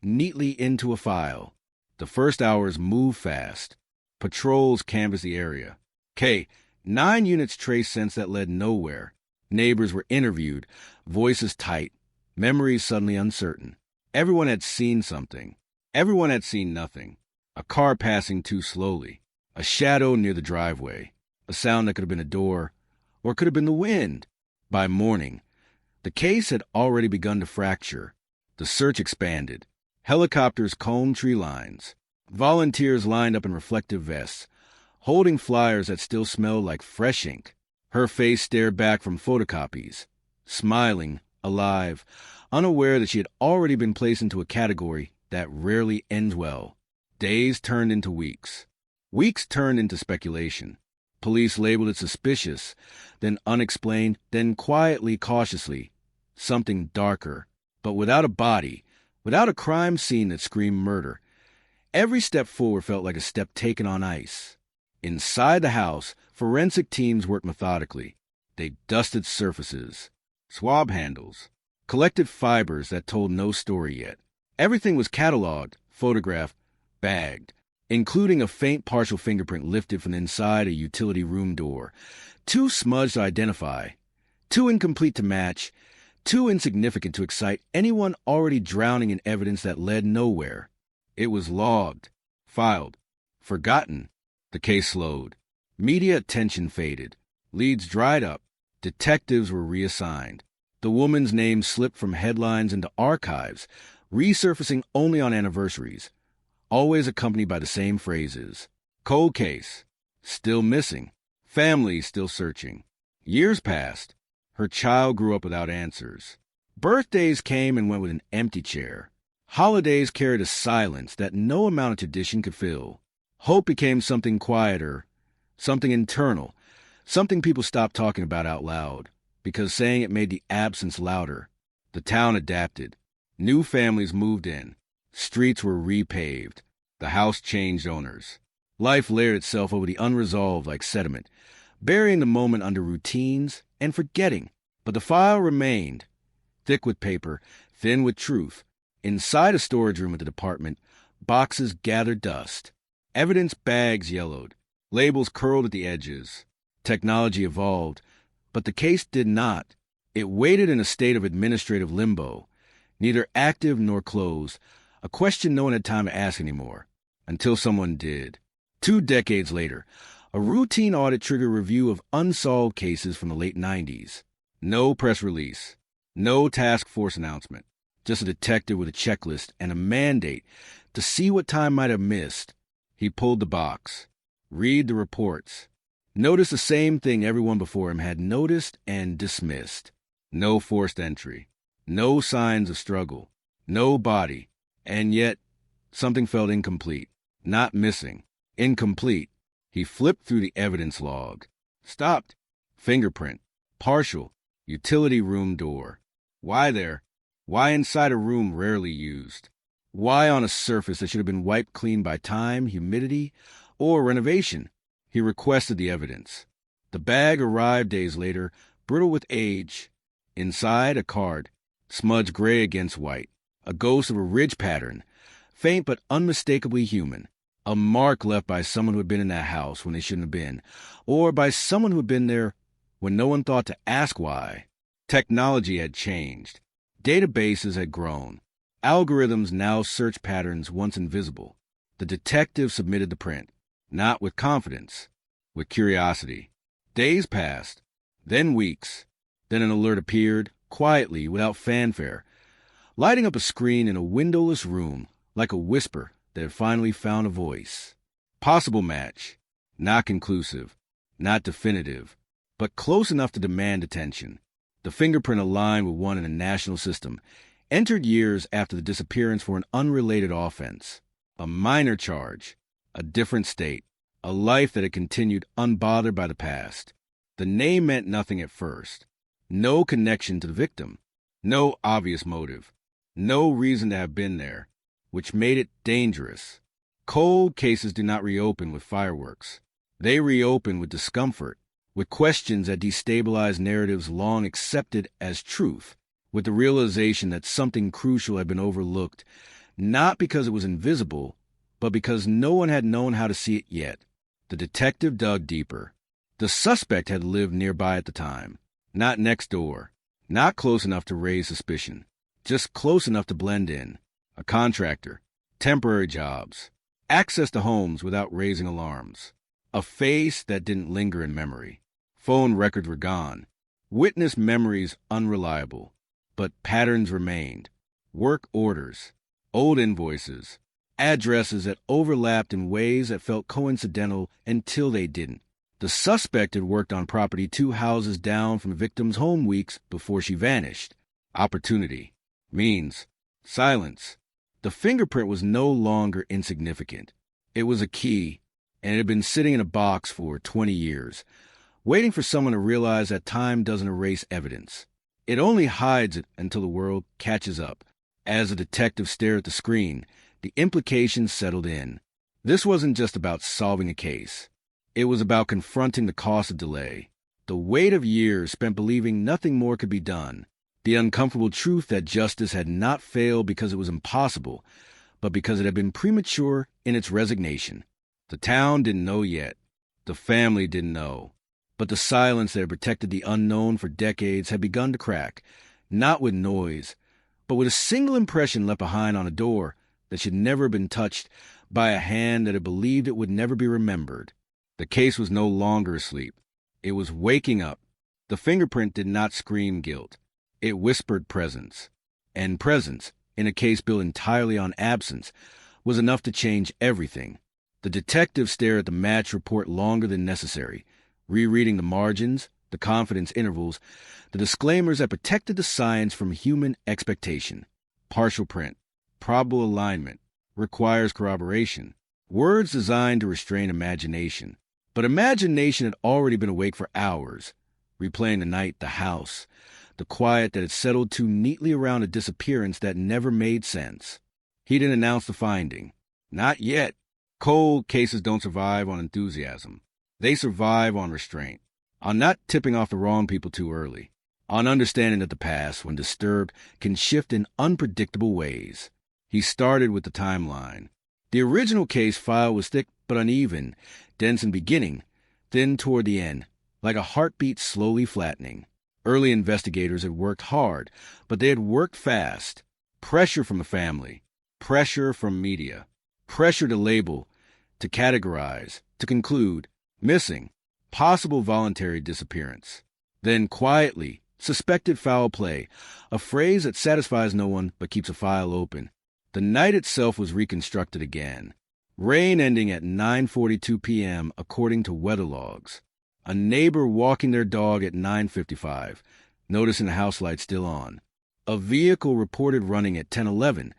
neatly into a file. The first hours moved fast. Patrols canvassed the area. 9 units traced scents that led nowhere. Neighbors were interviewed, voices tight, memories suddenly uncertain. Everyone had seen something. Everyone had seen nothing. A car passing too slowly. A shadow near the driveway. A sound that could have been a door, or could have been the wind. By morning, the case had already begun to fracture. The search expanded. Helicopters combed tree lines. Volunteers lined up in reflective vests, holding flyers that still smelled like fresh ink. Her face stared back from photocopies, smiling, alive, unaware that she had already been placed into a category that rarely ends well. Days turned into weeks. Weeks turned into speculation. Police labeled it suspicious, then unexplained, then quietly, cautiously. Something darker, but without a body, without a crime scene that screamed murder. Every step forward felt like a step taken on ice. Inside the house, forensic teams worked methodically. They dusted surfaces, swab handles, collected fibers that told no story yet. Everything was cataloged, photographed, bagged, including a faint partial fingerprint lifted from inside a utility room door, too smudged to identify, too incomplete to match, too insignificant to excite anyone already drowning in evidence that led nowhere. It was logged, filed, forgotten. The case slowed. Media attention faded. Leads dried up. Detectives were reassigned. The woman's name slipped from headlines into archives, resurfacing only on anniversaries, always accompanied by the same phrases. Cold case. Still missing. Family still searching. Years passed. Her child grew up without answers. Birthdays came and went with an empty chair. Holidays carried a silence that no amount of tradition could fill. Hope became something quieter, something internal, something people stopped talking about out loud, because saying it made the absence louder. The town adapted. New families moved in. Streets were repaved. The house changed owners. Life layered itself over the unresolved like sediment, burying the moment under routines and forgetting. But the file remained, thick with paper, thin with truth. Inside a storage room at the department, boxes gathered dust. Evidence bags yellowed. Labels curled at the edges. Technology evolved, but the case did not. It waited in a state of administrative limbo, neither active nor closed, a question no one had time to ask anymore, until someone did. 2 decades later, a routine audit triggered a review of unsolved cases from the late 90s. No press release, no task force announcement, just a detective with a checklist and a mandate to see what time might have missed. He pulled the box, read the reports, noticed the same thing everyone before him had noticed and dismissed. No forced entry, no signs of struggle, no body, and yet something felt incomplete, not missing, incomplete. He flipped through the evidence log. Stopped. Fingerprint. Partial. Utility room door. Why there? Why inside a room rarely used? Why on a surface that should have been wiped clean by time, humidity, or renovation? He requested the evidence. The bag arrived days later, brittle with age. Inside, a card, smudged gray against white, a ghost of a ridge pattern, faint but unmistakably human. A mark left by someone who had been in that house when they shouldn't have been, or by someone who had been there when no one thought to ask why. Technology had changed. Databases had grown. Algorithms now search patterns once invisible. The detective submitted the print, not with confidence, with curiosity. Days passed, then weeks. Then an alert appeared, quietly, without fanfare, lighting up a screen in a windowless room, like a whisper that had finally found a voice. Possible match. Not conclusive. Not definitive. But close enough to demand attention. The fingerprint aligned with one in a national system, entered years after the disappearance for an unrelated offense. A minor charge. A different state. A life that had continued unbothered by the past. The name meant nothing at first. No connection to the victim. No obvious motive. No reason to have been there, which made it dangerous. Cold cases do not reopen with fireworks. They reopen with discomfort, with questions that destabilize narratives long accepted as truth, with the realization that something crucial had been overlooked, not because it was invisible, but because no one had known how to see it yet. The detective dug deeper. The suspect had lived nearby at the time, not next door, not close enough to raise suspicion, just close enough to blend in. A contractor, temporary jobs, access to homes without raising alarms, a face that didn't linger in memory. Phone records were gone, witness memories unreliable, but patterns remained. Work orders, old invoices, addresses that overlapped in ways that felt coincidental until they didn't. The suspect had worked on property 2 houses down from the victim's home weeks before she vanished. Opportunity, means, silence. The fingerprint was no longer insignificant. It was a key, and it had been sitting in a box for 20 years, waiting for someone to realize that time doesn't erase evidence. It only hides it until the world catches up. As the detective stared at the screen, the implications settled in. This wasn't just about solving a case. It was about confronting the cost of delay, the weight of years spent believing nothing more could be done, The uncomfortable truth that justice had not failed because it was impossible, but because it had been premature in its resignation. The town didn't know yet. The family didn't know. But the silence that had protected the unknown for decades had begun to crack, not with noise, but with a single impression left behind on a door that should never have been touched by a hand that had believed it would never be remembered. The case was no longer asleep. It was waking up. The fingerprint did not scream guilt. It whispered presence. And presence, in a case built entirely on absence, was enough to change everything. The detective stared at the match report longer than necessary, rereading the margins, the confidence intervals, the disclaimers that protected the science from human expectation. Partial print, probable alignment, requires corroboration. Words designed to restrain imagination. But imagination had already been awake for hours, replaying the night, the house, the quiet that had settled too neatly around a disappearance that never made sense. He didn't announce the finding. Not yet. Cold cases don't survive on enthusiasm. They survive on restraint, on not tipping off the wrong people too early, on understanding that the past, when disturbed, can shift in unpredictable ways. He started with the timeline. The original case file was thick but uneven, dense in beginning, thin toward the end, like a heartbeat slowly flattening. Early investigators had worked hard, but they had worked fast. Pressure from the family, pressure from media, pressure to label, to categorize, to conclude, missing, possible voluntary disappearance. Then quietly, suspected foul play, a phrase that satisfies no one but keeps a file open. The night itself was reconstructed again. Rain ending at 9:42 p.m. according to weather logs. A neighbor walking their dog at 9:55, noticing the house light still on. A vehicle reported running at 10:11,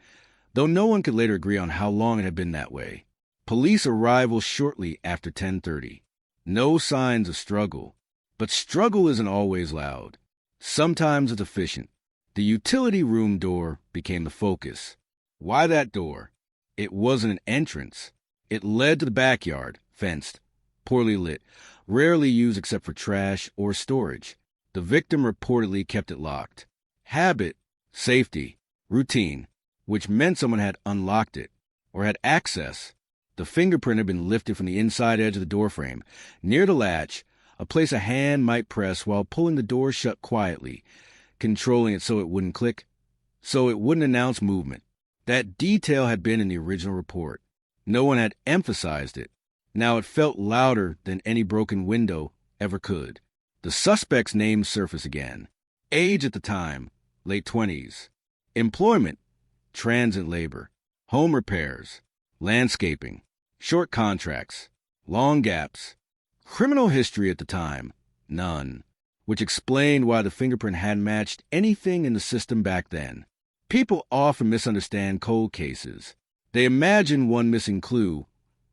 though no one could later agree on how long it had been that way. Police arrival shortly after 10:30. No signs of struggle. But struggle isn't always loud. Sometimes it's efficient. The utility room door became the focus. Why that door? It wasn't an entrance. It led to the backyard, fenced, poorly lit, rarely used except for trash or storage. The victim reportedly kept it locked. Habit, safety, routine, which meant someone had unlocked it or had access. The fingerprint had been lifted from the inside edge of the doorframe, near the latch, a place a hand might press while pulling the door shut quietly, controlling it so it wouldn't click, so it wouldn't announce movement. That detail had been in the original report. No one had emphasized it. Now it felt louder than any broken window ever could. The suspect's name surfaced again. Age at the time, late 20s. Employment, transit labor, home repairs, landscaping, short contracts, long gaps. Criminal history at the time, none, which explained why the fingerprint hadn't matched anything in the system back then. People often misunderstand cold cases. They imagine one missing clue,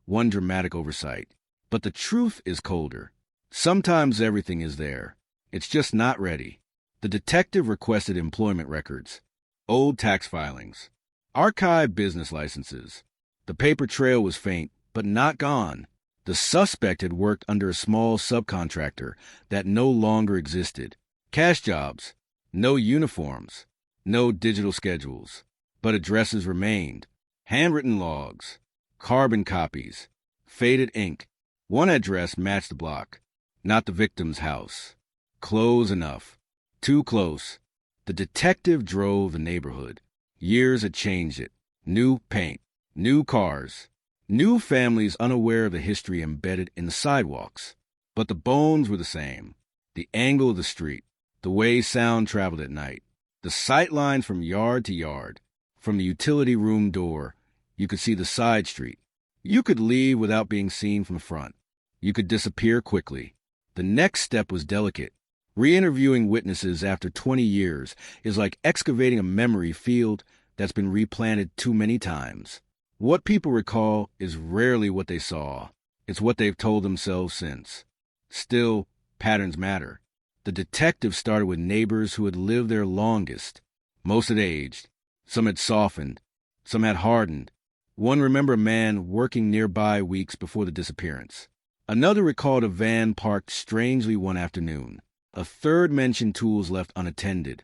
one dramatic oversight. But the truth is colder. Sometimes everything is there. It's just not ready. The detective requested employment records, old tax filings, archived business licenses. The paper trail was faint, but not gone. The suspect had worked under a small subcontractor that no longer existed. Cash jobs, no uniforms, no digital schedules, but addresses remained. Handwritten logs, carbon copies, faded ink. One address matched the block, not the victim's house. Close enough. Too close. The detective drove the neighborhood. Years had changed it. New paint, new cars, new families unaware of the history embedded in the sidewalks. But the bones were the same. The angle of the street, the way sound traveled at night, the sight lines from yard to yard. From the utility room door, you could see the side street. You could leave without being seen from the front. You could disappear quickly. The next step was delicate. Re-interviewing witnesses after 20 years is like excavating a memory field that's been replanted too many times. What people recall is rarely what they saw. It's what they've told themselves since. Still, patterns matter. The detective started with neighbors who had lived there longest. Most had aged. Some had softened. Some had hardened. One remembered a man working nearby weeks before the disappearance. Another recalled a van parked strangely one afternoon. A third mentioned tools left unattended.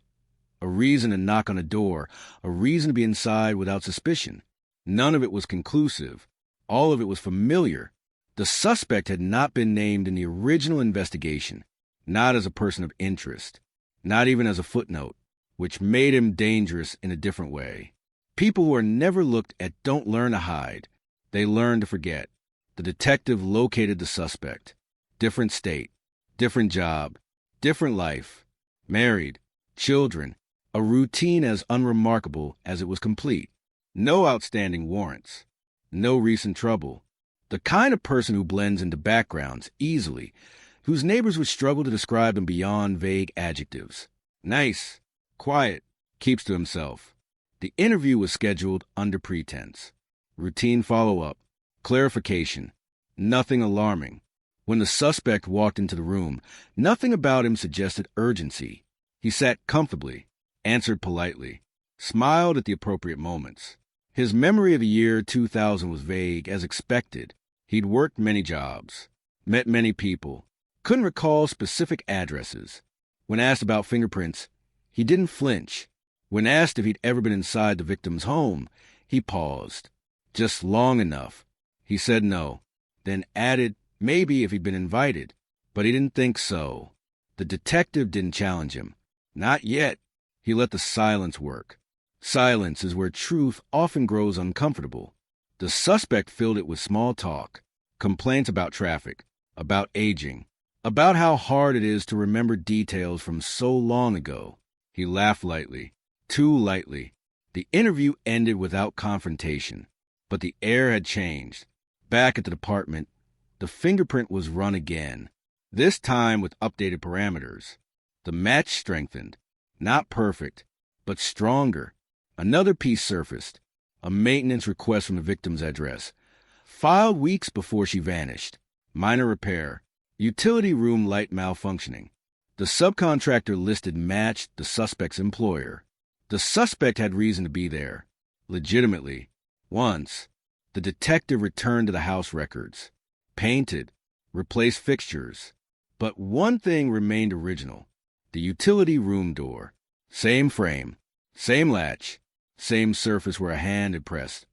a reason to knock on a door, a reason to be inside without suspicion. None of it was conclusive. All of it was familiar. The suspect had not been named in the original investigation, not as a person of interest, not even as a footnote, which made him dangerous in a different way. People who are never looked at don't learn to hide. They learn to forget. The detective located the suspect. Different state, different job, different life, married, children, a routine as unremarkable as it was complete. No outstanding warrants, no recent trouble. The kind of person who blends into backgrounds easily, whose neighbors would struggle to describe him beyond vague adjectives. Nice, quiet, keeps to himself. The interview was scheduled under pretense. Routine follow-up, clarification, nothing alarming. When the suspect walked into the room, nothing about him suggested urgency. He sat comfortably, answered politely, smiled at the appropriate moments. His memory of the year 2000 was vague, as expected. He'd worked many jobs, met many people, couldn't recall specific addresses. When asked about fingerprints, he didn't flinch. When asked if he'd ever been inside the victim's home, he paused. Just long enough. He said no, then added maybe if he'd been invited, but he didn't think so. The detective didn't challenge him. Not yet. He let the silence work. Silence is where truth often grows uncomfortable. The suspect filled it with small talk, complaints about traffic, about aging, about how hard it is to remember details from so long ago. He laughed lightly, too lightly. The interview ended without confrontation, but the air had changed. Back at the department, the fingerprint was run again, this time with updated parameters. The match strengthened, not perfect, but stronger. Another piece surfaced, a maintenance request from the victim's address, filed weeks before she vanished. Minor repair, utility room light malfunctioning. The subcontractor listed matched the suspect's employer. The suspect had reason to be there, legitimately. Once, the detective returned to the house records, painted, replaced fixtures. But one thing remained original, the utility room door. Same frame, same latch, same surface where a hand had pressed.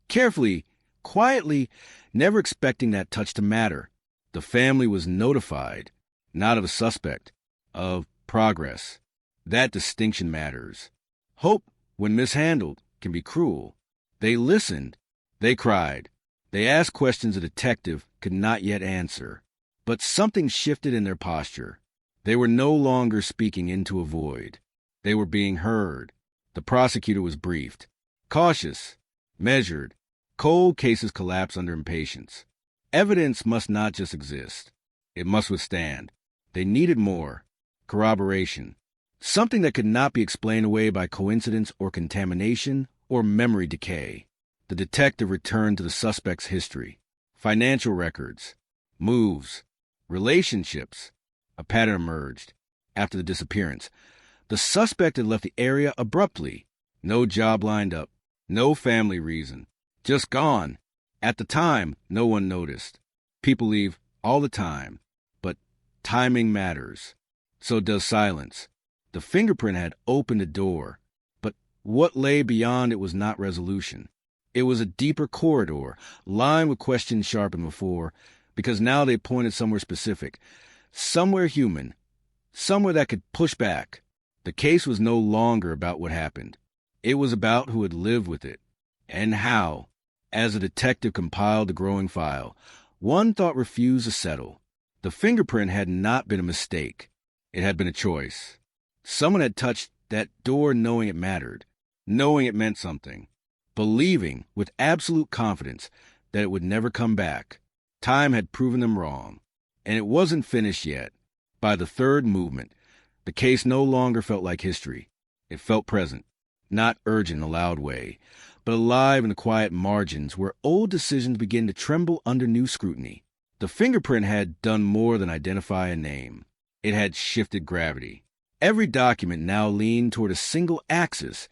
Carefully, quietly, never expecting that touch to matter, the family was notified, not of a suspect, of progress. That distinction matters. Hope, when mishandled, can be cruel. They listened. They cried. They asked questions a detective could not yet answer. But something shifted in their posture. They were no longer speaking into a void. They were being heard. The prosecutor was briefed. Cautious, measured. Cold cases collapse under impatience. Evidence must not just exist. It must withstand. They needed more. Corroboration. Something that could not be explained away by coincidence or contamination or memory decay. The detective returned to the suspect's history. Financial records. Moves. Relationships. A pattern emerged. After the disappearance, the suspect had left the area abruptly. No job lined up. No family reason. Just gone. At the time, no one noticed. People leave all the time. But timing matters. So does silence. The fingerprint had opened a door. But what lay beyond it was not resolution. It was a deeper corridor, lined with questions sharpened before, because now they pointed somewhere specific. Somewhere human. Somewhere that could push back. The case was no longer about what happened. It was about who had lived with it. And how. As the detective compiled the growing file, one thought refused to settle. The fingerprint had not been a mistake. It had been a choice. Someone had touched that door knowing it mattered, knowing it meant something, believing with absolute confidence that it would never come back. Time had proven them wrong, and it wasn't finished yet. By the third movement, the case no longer felt like history. It felt present, not urgent in a loud way, but alive in the quiet margins where old decisions begin to tremble under new scrutiny. The fingerprint had done more than identify a name. It had shifted gravity. Every document now leaned toward a single axis,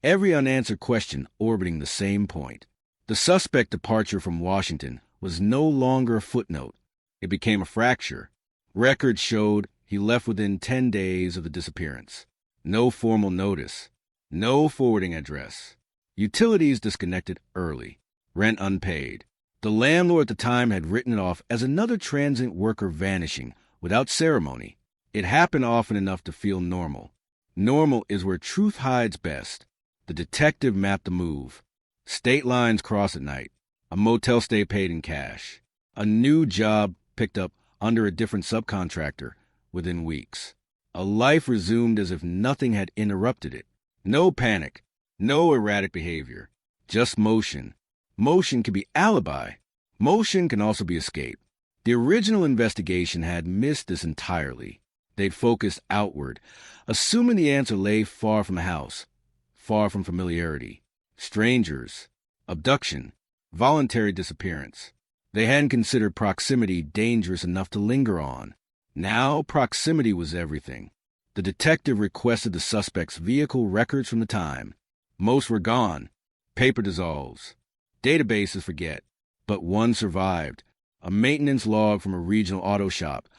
every unanswered question orbiting the same point. The suspect's departure from Washington was no longer a footnote. It became a fracture. Records showed he left within 10 days of the disappearance. No formal notice. No forwarding address. Utilities disconnected early. Rent unpaid. The landlord at the time had written it off as another transient worker vanishing without ceremony. It happened often enough to feel normal. Normal is where truth hides best. The detective mapped the move. State lines crossed at night. A motel stay paid in cash. A new job picked up under a different subcontractor within weeks. A life resumed as if nothing had interrupted it. No panic. No erratic behavior. Just motion. Motion can be alibi. Motion can also be escape. The original investigation had missed this entirely. They'd focused outward, assuming the answer lay far from the house, far from familiarity. Strangers, abduction, voluntary disappearance. They hadn't considered proximity dangerous enough to linger on. Now proximity was everything. The detective requested the suspect's vehicle records from the time. Most were gone. Paper dissolves. Databases forget. But one survived. A maintenance log from a regional auto shop,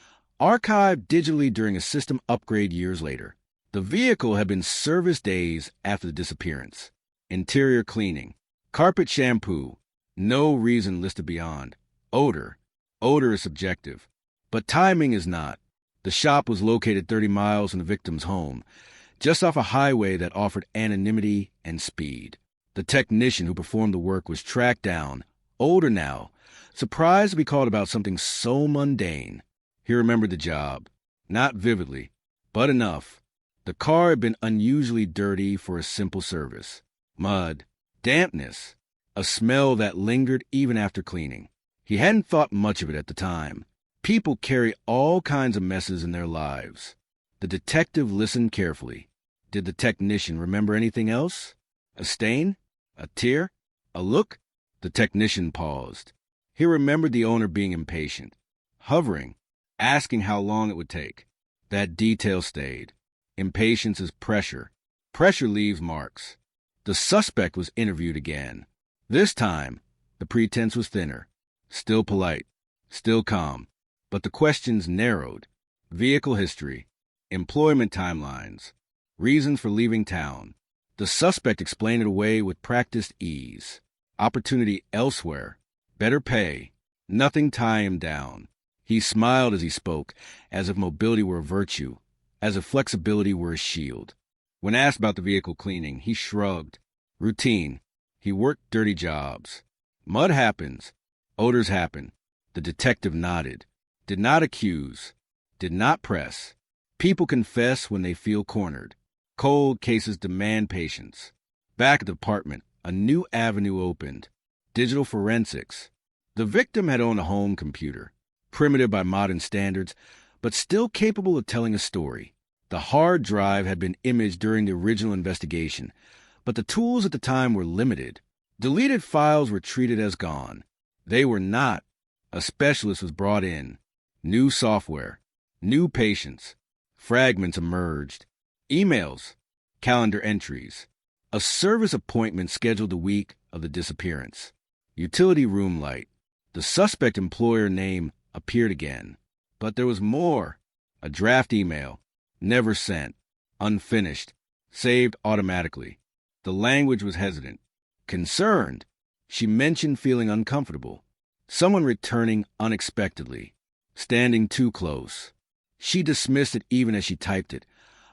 archived digitally during a system upgrade years later. The vehicle had been serviced days after the disappearance. Interior cleaning. Carpet shampoo. No reason listed beyond. Odor. Odor is subjective. But timing is not. The shop was located 30 miles from the victim's home, just off a highway that offered anonymity and speed. The technician who performed the work was tracked down, older now, surprised to be called about something so mundane. He remembered the job. Not vividly, but enough. The car had been unusually dirty for a simple service. Mud, dampness, a smell that lingered even after cleaning. He hadn't thought much of it at the time. People carry all kinds of messes in their lives. The detective listened carefully. Did the technician remember anything else? A stain? A tear? A look? The technician paused. He remembered the owner being impatient, hovering, asking how long it would take. That detail stayed. Impatience is pressure. Pressure leaves marks. The suspect was interviewed again. This time, the pretense was thinner. Still polite. Still calm. But the questions narrowed. Vehicle history. Employment timelines. Reasons for leaving town. The suspect explained it away with practiced ease. Opportunity elsewhere. Better pay. Nothing tie him down. He smiled as he spoke, as if mobility were a virtue, as if flexibility were a shield. When asked about the vehicle cleaning, he shrugged. Routine. He worked dirty jobs. Mud happens. Odors happen. The detective nodded. Did not accuse. Did not press. People confess when they feel cornered. Cold cases demand patience. Back at the apartment, a new avenue opened. Digital forensics. The victim had owned a home computer, primitive by modern standards, but still capable of telling a story. The hard drive had been imaged during the original investigation, but the tools at the time were limited. Deleted files were treated as gone. They were not. A specialist was brought in. New software. New patients. Fragments emerged. Emails. Calendar entries. A service appointment scheduled the week of the disappearance. Utility room light. The suspect employer name appeared again. But there was more. A draft email. Never sent. Unfinished. Saved automatically. The language was hesitant. Concerned. She mentioned feeling uncomfortable. Someone returning unexpectedly. Standing too close. She dismissed it even as she typed it.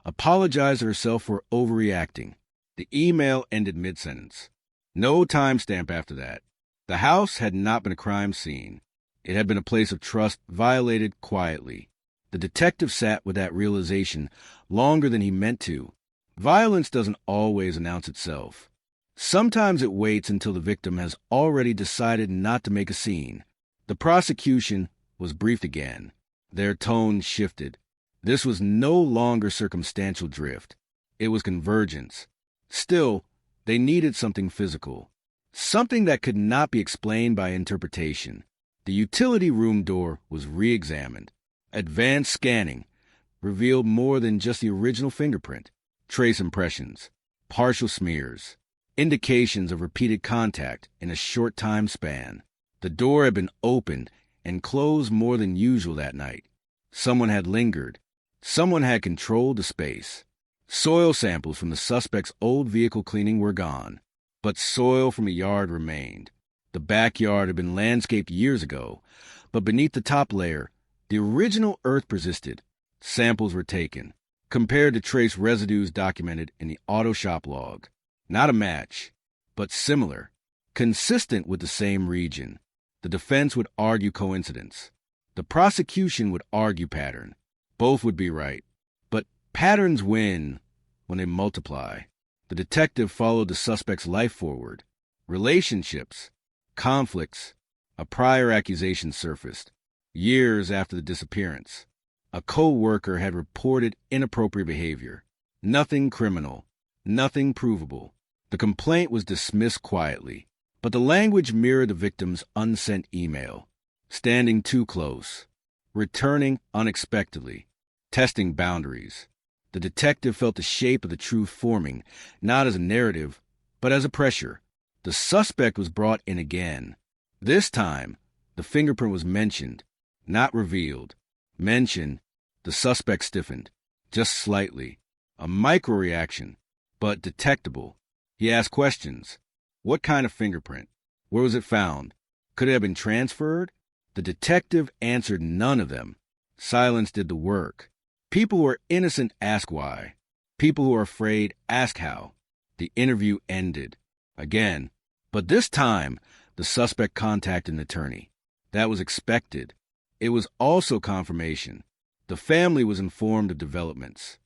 Apologized to herself for overreacting. The email ended mid-sentence. No timestamp after that. The house had not been a crime scene. It had been a place of trust violated quietly. The detective sat with that realization longer than he meant to. Violence doesn't always announce itself. Sometimes it waits until the victim has already decided not to make a scene. The prosecution was briefed again. Their tone shifted. This was no longer circumstantial drift. It was convergence. Still, they needed something physical. Something that could not be explained by interpretation. The utility room door was re-examined. Advanced scanning revealed more than just the original fingerprint. Trace impressions, partial smears, indications of repeated contact in a short time span. The door had been opened and closed more than usual that night. Someone had lingered. Someone had controlled the space. Soil samples from the suspect's old vehicle cleaning were gone, but soil from a yard remained. The backyard had been landscaped years ago, but beneath the top layer, the original earth persisted. Samples were taken, compared to trace residues documented in the auto shop log. Not a match, but similar, consistent with the same region. The defense would argue coincidence. The prosecution would argue pattern. Both would be right. But patterns win when they multiply. The detective followed the suspect's life forward. Relationships, conflicts, a prior accusation surfaced. Years after the disappearance, a co-worker had reported inappropriate behavior. Nothing criminal, nothing provable. The complaint was dismissed quietly, but the language mirrored the victim's unsent email. Standing too close, returning unexpectedly, testing boundaries. The detective felt the shape of the truth forming, not as a narrative, but as a pressure. The suspect was brought in again. This time, the fingerprint was mentioned, not revealed. Mentioned, the suspect stiffened, just slightly. A micro-reaction, but detectable. He asked questions. What kind of fingerprint? Where was it found? Could it have been transferred? The detective answered none of them. Silence did the work. People who are innocent ask why. People who are afraid ask how. The interview ended. Again. But this time, the suspect contacted an attorney. That was expected. It was also confirmation. The family was informed of developments.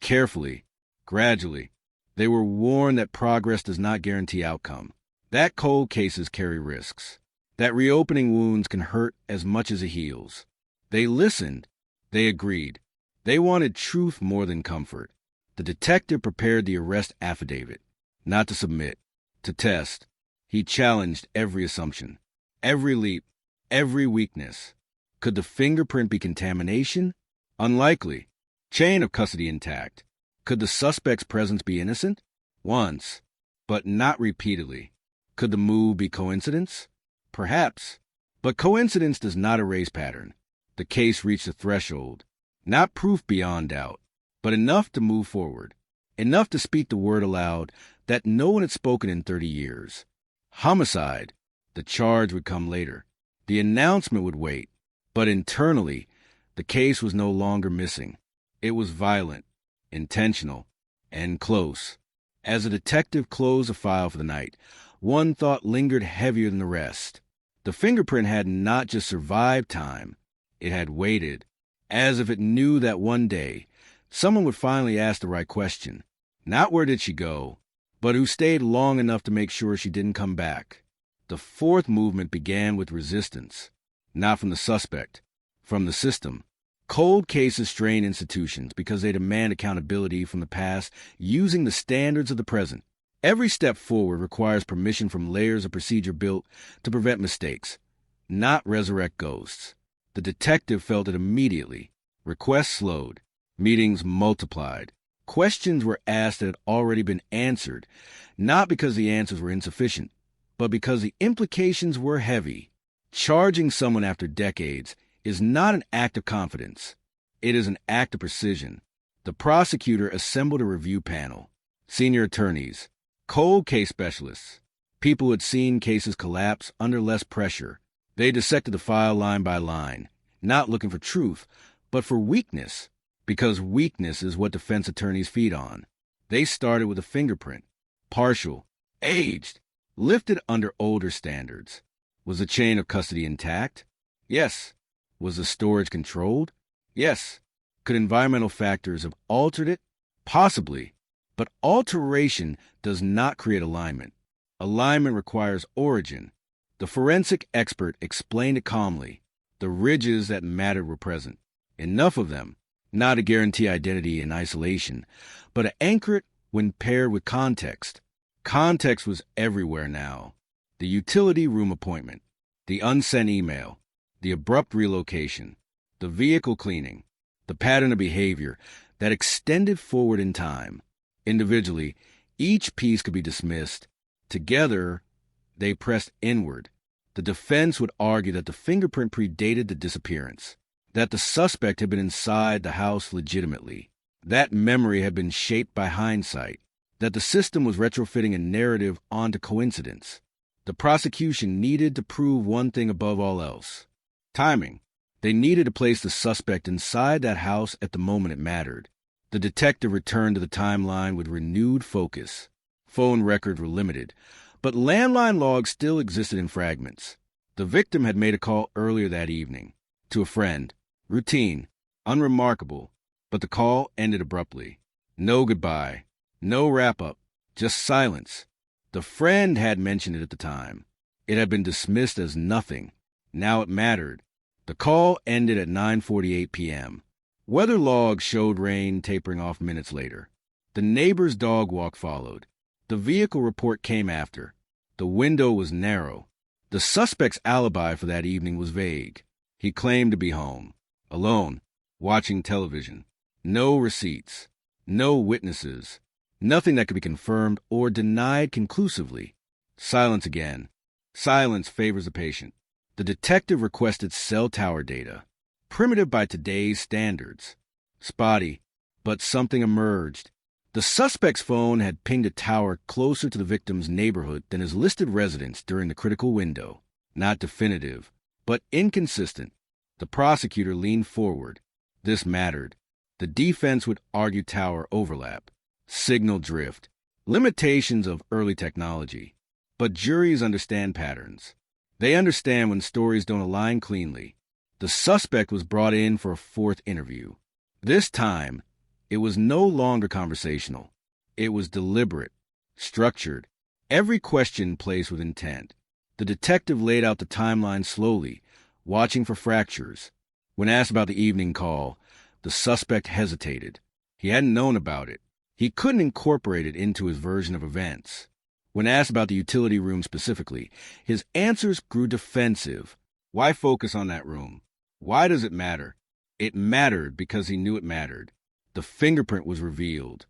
Carefully, gradually, they were warned that progress does not guarantee outcome. That cold cases carry risks. That reopening wounds can hurt as much as it heals. They listened. They agreed. They wanted truth more than comfort. The detective prepared the arrest affidavit, not to submit, to test. He challenged every assumption, every leap, every weakness. Could the fingerprint be contamination? Unlikely. Chain of custody intact. Could the suspect's presence be innocent? Once, but not repeatedly. Could the move be coincidence? Perhaps. But coincidence does not erase pattern. The case reached a threshold. Not proof beyond doubt, but enough to move forward. Enough to speak the word aloud that no one had spoken in 30 years. Homicide. The charge would come later. The announcement would wait. But internally, the case was no longer missing. It was violent, intentional, and close. As a detective closed the file for the night, one thought lingered heavier than the rest. The fingerprint had not just survived time, it had waited, as if it knew that one day someone would finally ask the right question. Not where did she go, but who stayed long enough to make sure she didn't come back. The fourth movement began with resistance, not from the suspect, from the system. Cold cases strain institutions because they demand accountability from the past using the standards of the present. Every step forward requires permission from layers of procedure built to prevent mistakes, not resurrect ghosts. The detective felt it immediately. Requests slowed. Meetings multiplied. Questions were asked that had already been answered, not because the answers were insufficient, but because the implications were heavy. Charging someone after decades is not an act of confidence. It is an act of precision. The prosecutor assembled a review panel. Senior attorneys, cold case specialists, people who had seen cases collapse under less pressure. They dissected the file line by line, not looking for truth, but for weakness, because weakness is what defense attorneys feed on. They started with a fingerprint, partial, aged, lifted under older standards. Was the chain of custody intact? Yes. Was the storage controlled? Yes. Could environmental factors have altered it? Possibly. But alteration does not create alignment. Alignment requires origin. The forensic expert explained it calmly. The ridges that mattered were present. Enough of them, not to guarantee identity in isolation, but to anchor it when paired with context. Context was everywhere now. The utility room appointment, the unsent email, the abrupt relocation, the vehicle cleaning, the pattern of behavior that extended forward in time. Individually, each piece could be dismissed. Together, they pressed inward. The defense would argue that the fingerprint predated the disappearance, that the suspect had been inside the house legitimately, That memory had been shaped by hindsight, that the system was retrofitting a narrative onto coincidence. The prosecution needed to prove one thing above all else: timing. They needed to place the suspect inside that house at the moment it mattered. The detective returned to the timeline with renewed focus. Phone records were limited, but landline logs still existed in fragments. The victim had made a call earlier that evening to a friend. Routine, unremarkable, but the call ended abruptly. No goodbye, no wrap-up, just silence. The friend had mentioned it at the time. It had been dismissed as nothing. Now it mattered. The call ended at 9:48 p.m. Weather logs showed rain tapering off minutes later. The neighbor's dog walk followed. The vehicle report came after. The window was narrow. The suspect's alibi for that evening was vague. He claimed to be home, alone, watching television. No receipts, no witnesses, nothing that could be confirmed or denied conclusively. Silence again. Silence favors the patient. The detective requested cell tower data, primitive by today's standards. Spotty, but something emerged. The suspect's phone had pinged a tower closer to the victim's neighborhood than his listed residence during the critical window. Not definitive, but inconsistent. The prosecutor leaned forward. This mattered. The defense would argue tower overlap, signal drift, limitations of early technology. But juries understand patterns. They understand when stories don't align cleanly. The suspect was brought in for a fourth interview. This time, it was no longer conversational. It was deliberate, structured, every question placed with intent. The detective laid out the timeline slowly, watching for fractures. When asked about the evening call, the suspect hesitated. He hadn't known about it. He couldn't incorporate it into his version of events. When asked about the utility room specifically, his answers grew defensive. Why focus on that room? Why does it matter? It mattered because he knew it mattered. The fingerprint was revealed.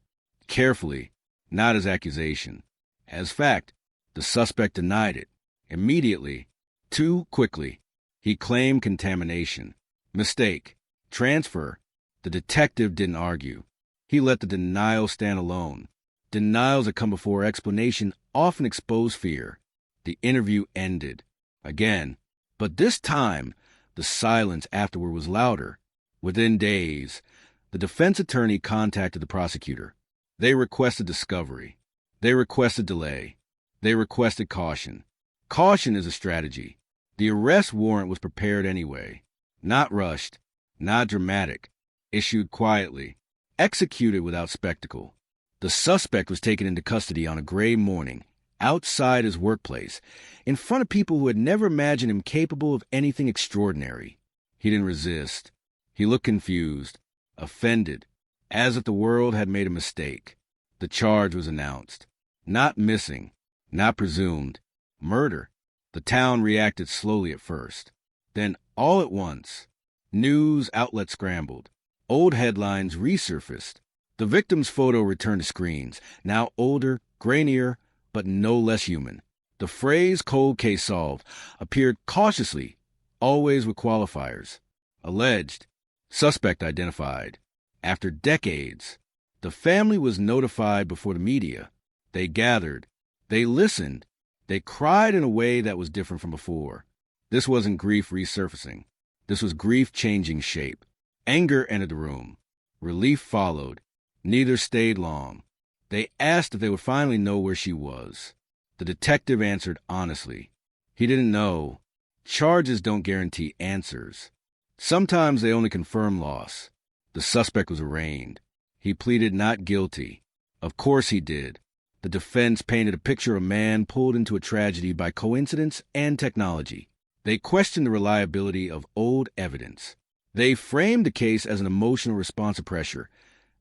Carefully, not as accusation. As fact, the suspect denied it. Immediately, too quickly. He claimed contamination. Mistake. Transfer. The detective didn't argue. He let the denial stand alone. Denials that come before explanation often expose fear. The interview ended. Again. But this time, the silence afterward was louder. Within days, the defense attorney contacted the prosecutor. They requested discovery. They requested delay. They requested caution. Caution is a strategy. The arrest warrant was prepared anyway. Not rushed. Not dramatic. Issued quietly. Executed without spectacle. The suspect was taken into custody on a gray morning, outside his workplace, in front of people who had never imagined him capable of anything extraordinary. He didn't resist. He looked confused, offended, as if the world had made a mistake. The charge was announced. Not missing, not presumed. Murder. The town reacted slowly at first. Then, all at once, news outlets scrambled. Old headlines resurfaced. The victim's photo returned to screens, now older, grainier, but no less human. The phrase "cold case solved" appeared cautiously, always with qualifiers. Alleged. Suspect identified. After decades, the family was notified before the media. They gathered. They listened. They cried in a way that was different from before. This wasn't grief resurfacing. This was grief changing shape. Anger entered the room. Relief followed. Neither stayed long. They asked if they would finally know where she was. The detective answered honestly. He didn't know. Charges don't guarantee answers. Sometimes they only confirm loss. The suspect was arraigned. He pleaded not guilty. Of course he did. The defense painted a picture of a man pulled into a tragedy by coincidence and technology. They questioned the reliability of old evidence. They framed the case as an emotional response to pressure,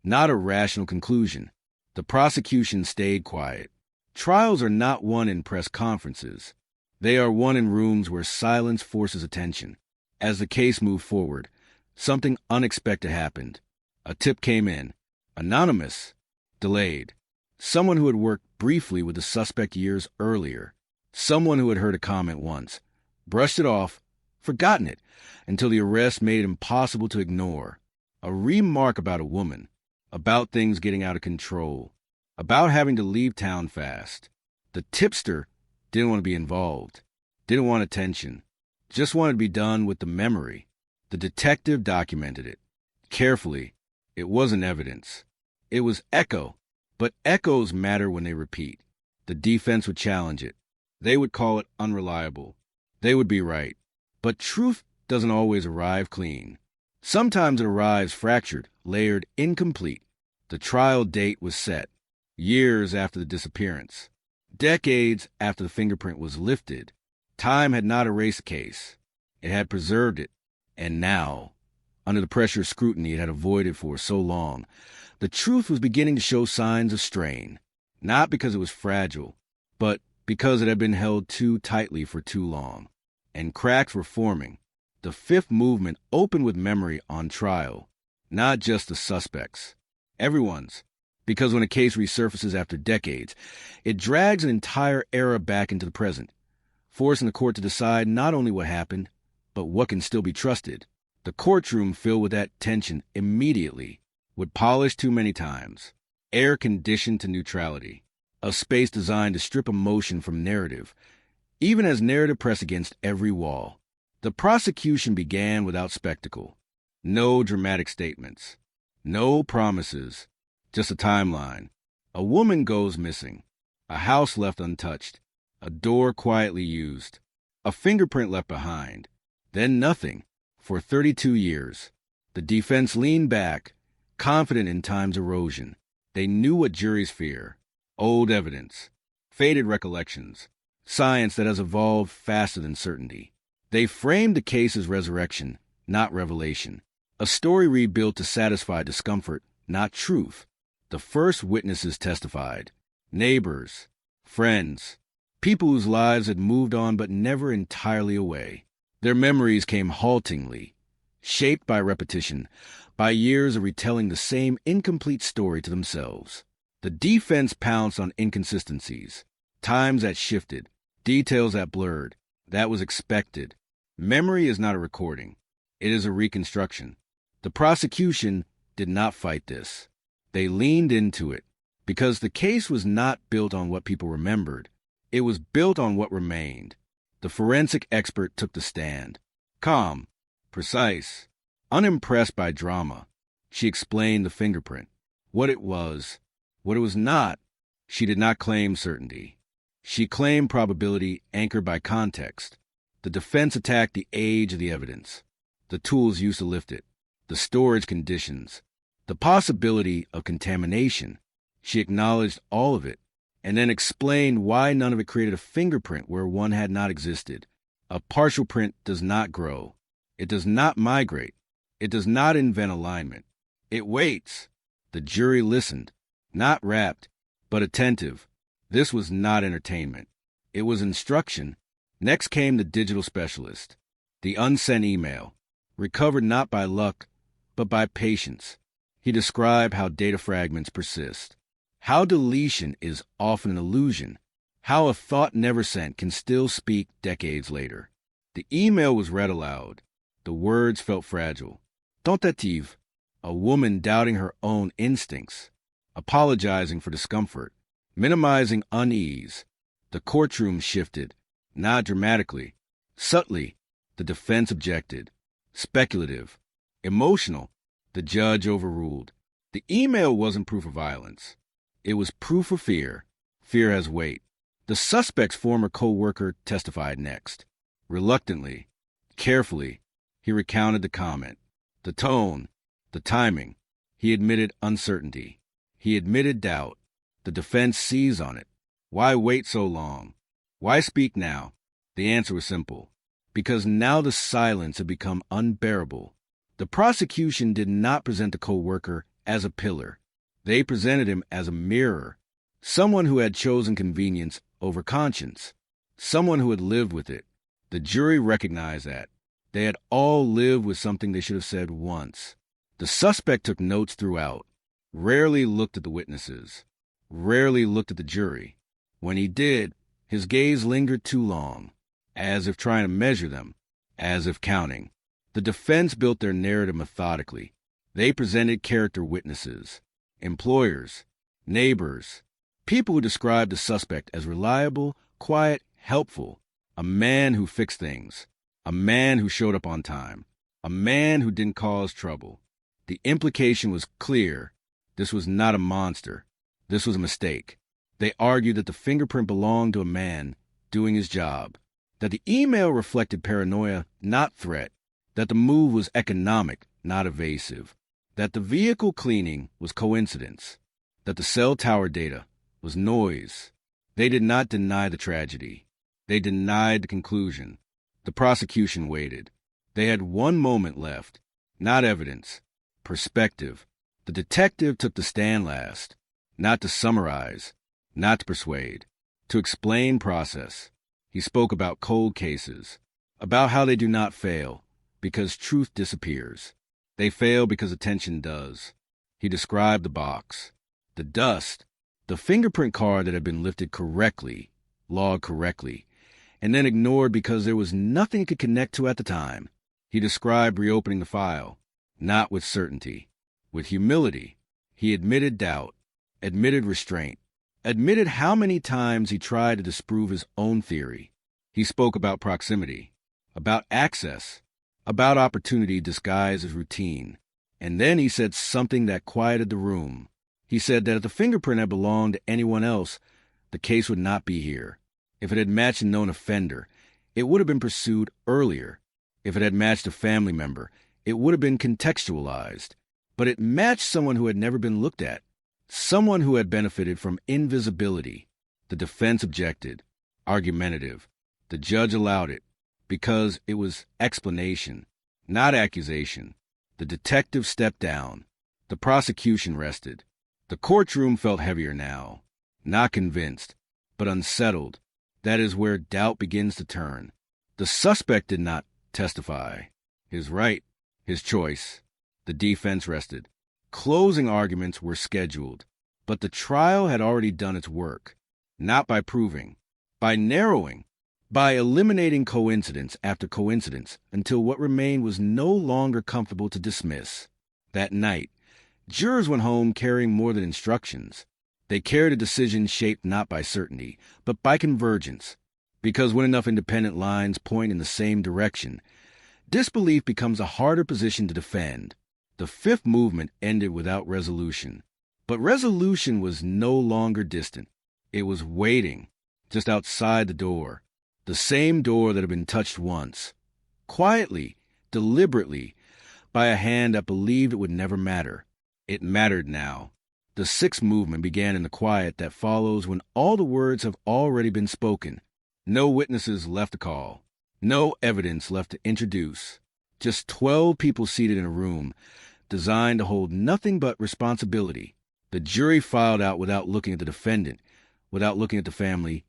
not a rational conclusion. The prosecution stayed quiet. Trials are not won in press conferences. They are won in rooms where silence forces attention. As the case moved forward, something unexpected happened. A tip came in. Anonymous. Delayed. Someone who had worked briefly with the suspect years earlier. Someone who had heard a comment once. Brushed it off. Forgotten it. Until the arrest made it impossible to ignore. A remark about a woman. about things getting out of control, about having to leave town fast. The tipster didn't want to be involved, didn't want attention, just wanted to be done with the memory. The detective documented it. Carefully, it wasn't evidence. It was echo, but echoes matter when they repeat. The defense would challenge it. They would call it unreliable. They would be right. But truth doesn't always arrive clean. Sometimes it arrives fractured, layered, incomplete. The trial date was set, years after the disappearance, decades after the fingerprint was lifted. Time had not erased the case. It had preserved it. And now, under the pressure of scrutiny it had avoided for so long, the truth was beginning to show signs of strain, not because it was fragile, but because it had been held too tightly for too long. And cracks were forming. The fifth movement opened with memory on trial, not just the suspects, everyone's, because when a case resurfaces after decades, it drags an entire era back into the present, forcing the court to decide not only what happened, but what can still be trusted. The courtroom filled with that tension immediately, would polish too many times, air conditioned to neutrality, a space designed to strip emotion from narrative, even as narrative pressed against every wall. The prosecution began without spectacle. No dramatic statements. No promises. Just a timeline. A woman goes missing. A house left untouched. A door quietly used. A fingerprint left behind. Then nothing. For 32 years. The defense leaned back, confident in time's erosion. They knew what juries fear. Old evidence. Faded recollections. Science that has evolved faster than certainty. They framed the case as resurrection, not revelation. A story rebuilt to satisfy discomfort, not truth. The first witnesses testified. Neighbors, friends, people whose lives had moved on but never entirely away. Their memories came haltingly, shaped by repetition, by years of retelling the same incomplete story to themselves. The defense pounced on inconsistencies, times that shifted, details that blurred. That was expected. Memory is not a recording. It is a reconstruction. The prosecution did not fight this. They leaned into it, because the case was not built on what people remembered. It was built on what remained. The forensic expert took the stand. Calm, precise, unimpressed by drama. She explained the fingerprint, what it was, what it was not. She did not claim certainty. She claimed probability anchored by context. The defense attacked the age of the evidence, the tools used to lift it, the storage conditions, the possibility of contamination. She acknowledged all of it, and then explained why none of it created a fingerprint where one had not existed. A partial print does not grow. It does not migrate. It does not invent alignment. It waits. The jury listened, not rapt, but attentive. This was not entertainment. It was instruction. Next came the digital specialist, the unsent email, recovered not by luck, but by patience. He described how data fragments persist, how deletion is often an illusion, how a thought never sent can still speak decades later. The email was read aloud. The words felt fragile. Tentative, a woman doubting her own instincts, apologizing for discomfort, minimizing unease. The courtroom shifted. Not dramatically. Subtly, the defense objected. Speculative. Emotional. The judge overruled. The email wasn't proof of violence. It was proof of fear. Fear has weight. The suspect's former co-worker testified next. Reluctantly, carefully, he recounted the comment. The tone, the timing. He admitted uncertainty. He admitted doubt. The defense seized on it. Why wait so long? Why speak now? The answer was simple. Because now the silence had become unbearable. The prosecution did not present the co-worker as a pillar. They presented him as a mirror, someone who had chosen convenience over conscience, someone who had lived with it. The jury recognized that. They had all lived with something they should have said once. The suspect took notes throughout, rarely looked at the witnesses, rarely looked at the jury. When he did, his gaze lingered too long, as if trying to measure them, as if counting. The defense built their narrative methodically. They presented character witnesses. employers, neighbors, people who described the suspect as reliable, quiet, helpful, a man who fixed things, a man who showed up on time, a man who didn't cause trouble. The implication was clear. This was not a monster. This was a mistake. They argued that the fingerprint belonged to a man doing his job, that the email reflected paranoia, not threat, that the move was economic, not evasive, that the vehicle cleaning was coincidence, that the cell tower data was noise. They did not deny the tragedy. They denied the conclusion. The prosecution waited. They had one moment left, not evidence, perspective. The detective took the stand last, not to summarize, not to persuade, to explain process. He spoke about cold cases, about how they do not fail because truth disappears. They fail because attention does. He described the box, the dust, the fingerprint card that had been lifted correctly, logged correctly, and then ignored because there was nothing it could connect to at the time. He described reopening the file, not with certainty, with humility. He admitted doubt, admitted restraint, admitted how many times he tried to disprove his own theory. He spoke about proximity, about access, about opportunity disguised as routine. And then he said something that quieted the room. He said that if the fingerprint had belonged to anyone else, the case would not be here. If it had matched a known offender, it would have been pursued earlier. If it had matched a family member, it would have been contextualized. But it matched someone who had never been looked at, someone who had benefited from invisibility. The defense objected, argumentative. The judge allowed it because it was explanation, not accusation. The detective stepped down. The prosecution rested. The courtroom felt heavier now, not convinced, but unsettled. That is where doubt begins to turn. The suspect did not testify. His right, his choice. The defense rested. Closing arguments were scheduled, but the trial had already done its work, not by proving, by narrowing, by eliminating coincidence after coincidence until what remained was no longer comfortable to dismiss. That night, jurors went home carrying more than instructions. They carried a decision shaped not by certainty, but by convergence, because when enough independent lines point in the same direction, disbelief becomes a harder position to defend. The fifth movement ended without resolution, but resolution was no longer distant. It was waiting, just outside the door, the same door that had been touched once, quietly, deliberately, by a hand that believed it would never matter. It mattered now. The sixth movement began in the quiet that follows when all the words have already been spoken. No witnesses left to call, no evidence left to introduce. Just 12 people seated in a room designed to hold nothing but responsibility. The jury filed out without looking at the defendant, without looking at the family.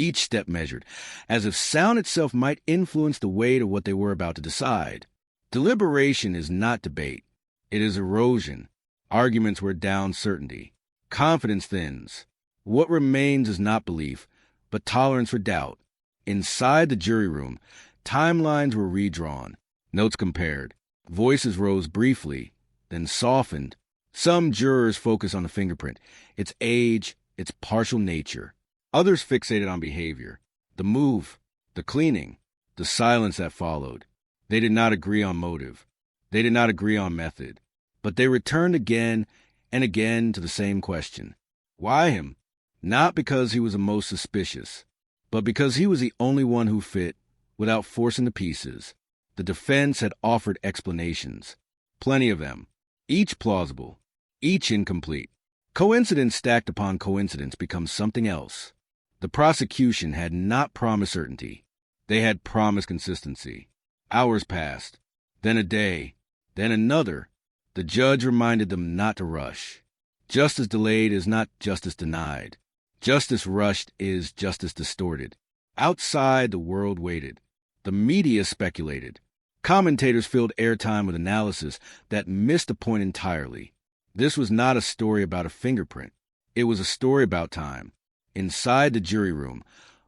Each step measured, as if sound itself might influence the weight of what they were about to decide. Deliberation is not debate. It is erosion. Arguments wear down certainty. Confidence thins. What remains is not belief, but tolerance for doubt. Inside the jury room, timelines were redrawn, notes compared. Voices rose briefly, then softened. Some jurors focused on the fingerprint, its age, its partial nature. Others fixated on behavior, the move, the cleaning, the silence that followed. They did not agree on motive. They did not agree on method. But they returned again and again to the same question. Why him? Not because he was the most suspicious, but because he was the only one who fit without forcing the pieces. The defense had offered explanations, plenty of them, each plausible, each incomplete. Coincidence stacked upon coincidence becomes something else. The prosecution had not promised certainty. They had promised consistency. Hours passed, then a day, then another. The judge reminded them not to rush. Justice delayed is not justice denied. Justice rushed is justice distorted. Outside, the world waited. The media speculated. Commentators filled airtime with analysis that missed the point entirely. This was not a story about a fingerprint. It was a story about time. Inside the jury room,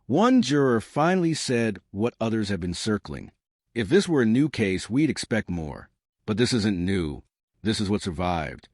one juror finally said what others had been circling. If this were a new case, we'd expect more. But this isn't new. This is what survived.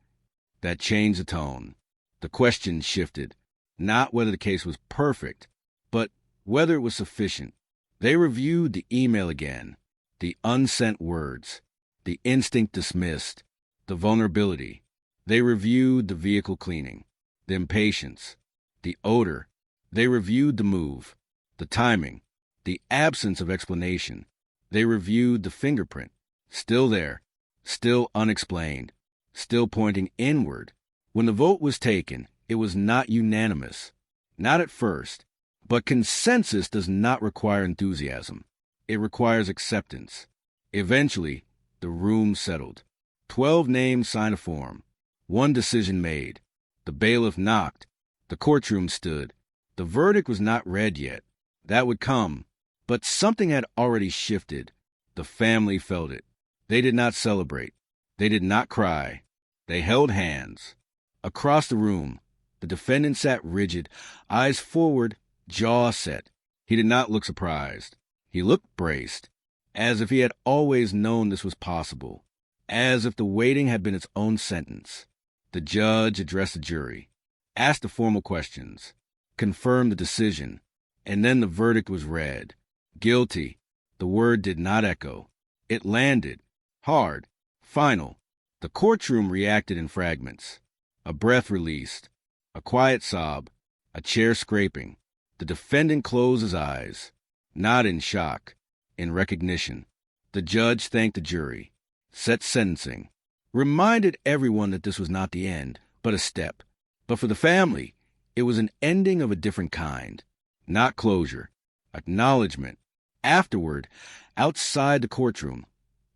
That changed the tone. The question shifted. Not whether the case was perfect, but whether it was sufficient. They reviewed the email again, the unsent words, the instinct dismissed, the vulnerability. They reviewed the vehicle cleaning, the impatience, the odor. They reviewed the move, the timing, the absence of explanation. They reviewed the fingerprint, still there, still unexplained, still pointing inward. When the vote was taken, it was not unanimous, not at first, but consensus does not require enthusiasm. It requires acceptance. Eventually, the room settled. 12 names signed a form. One decision made. The bailiff knocked. The courtroom stood. The verdict was not read yet. That would come. But something had already shifted. The family felt it. They did not celebrate. They did not cry. They held hands. Across the room, the defendant sat rigid, eyes forward, jaw set. He did not look surprised. He looked braced, as if he had always known this was possible, as if the waiting had been its own sentence. The judge addressed the jury, asked the formal questions, confirmed the decision, and then the verdict was read. Guilty. The word did not echo. It landed, hard, final. The courtroom reacted in fragments. A breath released, a quiet sob, a chair scraping. The defendant closed his eyes, not in shock, in recognition. The judge thanked the jury, set sentencing, reminded everyone that this was not the end, but a step. But for the family, it was an ending of a different kind. Not closure, acknowledgement. Afterward, outside the courtroom,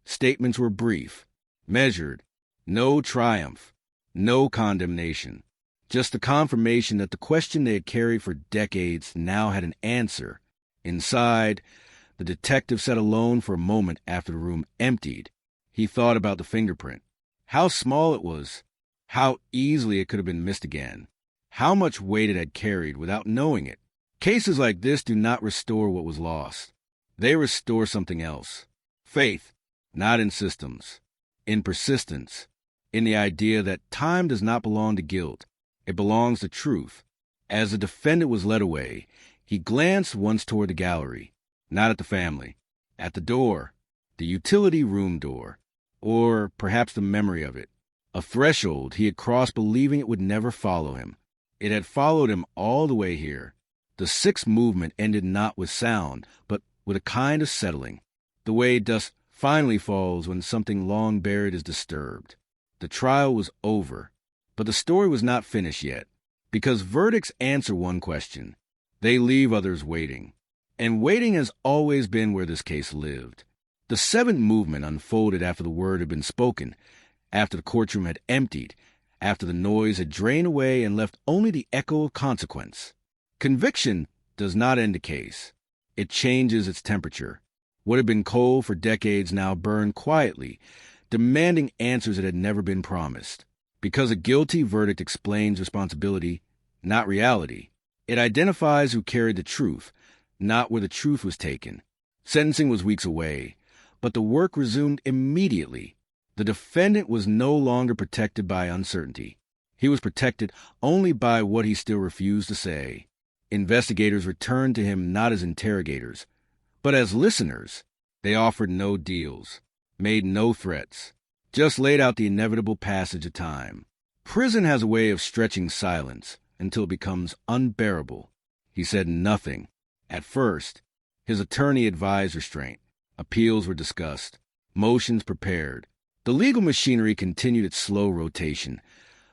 statements were brief, measured, no triumph, no condemnation. Just the confirmation that the question they had carried for decades now had an answer. Inside, the detective sat alone for a moment after the room emptied. He thought about the fingerprint. How small it was. How easily it could have been missed again. How much weight it had carried without knowing it. Cases like this do not restore what was lost. They restore something else. Faith, not in systems. In persistence. In the idea that time does not belong to guilt. It belongs to truth. As the defendant was led away, he glanced once toward the gallery, not at the family, at the door, the utility room door, or perhaps the memory of it. A threshold he had crossed believing it would never follow him. It had followed him all the way here. The sixth movement ended not with sound, but with a kind of settling, the way dust finally falls when something long buried is disturbed. The trial was over, but the story was not finished yet, because verdicts answer one question. They leave others waiting. And waiting has always been where this case lived. The seventh movement unfolded after the word had been spoken, after the courtroom had emptied, after the noise had drained away and left only the echo of consequence. Conviction does not end a case. It changes its temperature. What had been cold for decades now burned quietly, demanding answers that had never been promised. Because a guilty verdict explains responsibility, not reality. It identifies who carried the truth, not where the truth was taken. Sentencing was weeks away, but the work resumed immediately. The defendant was no longer protected by uncertainty. He was protected only by what he still refused to say. Investigators returned to him not as interrogators, but as listeners. They offered no deals, made no threats, just laid out the inevitable passage of time. Prison has a way of stretching silence until it becomes unbearable. He said nothing. At first, his attorney advised restraint. Appeals were discussed. Motions prepared. The legal machinery continued its slow rotation.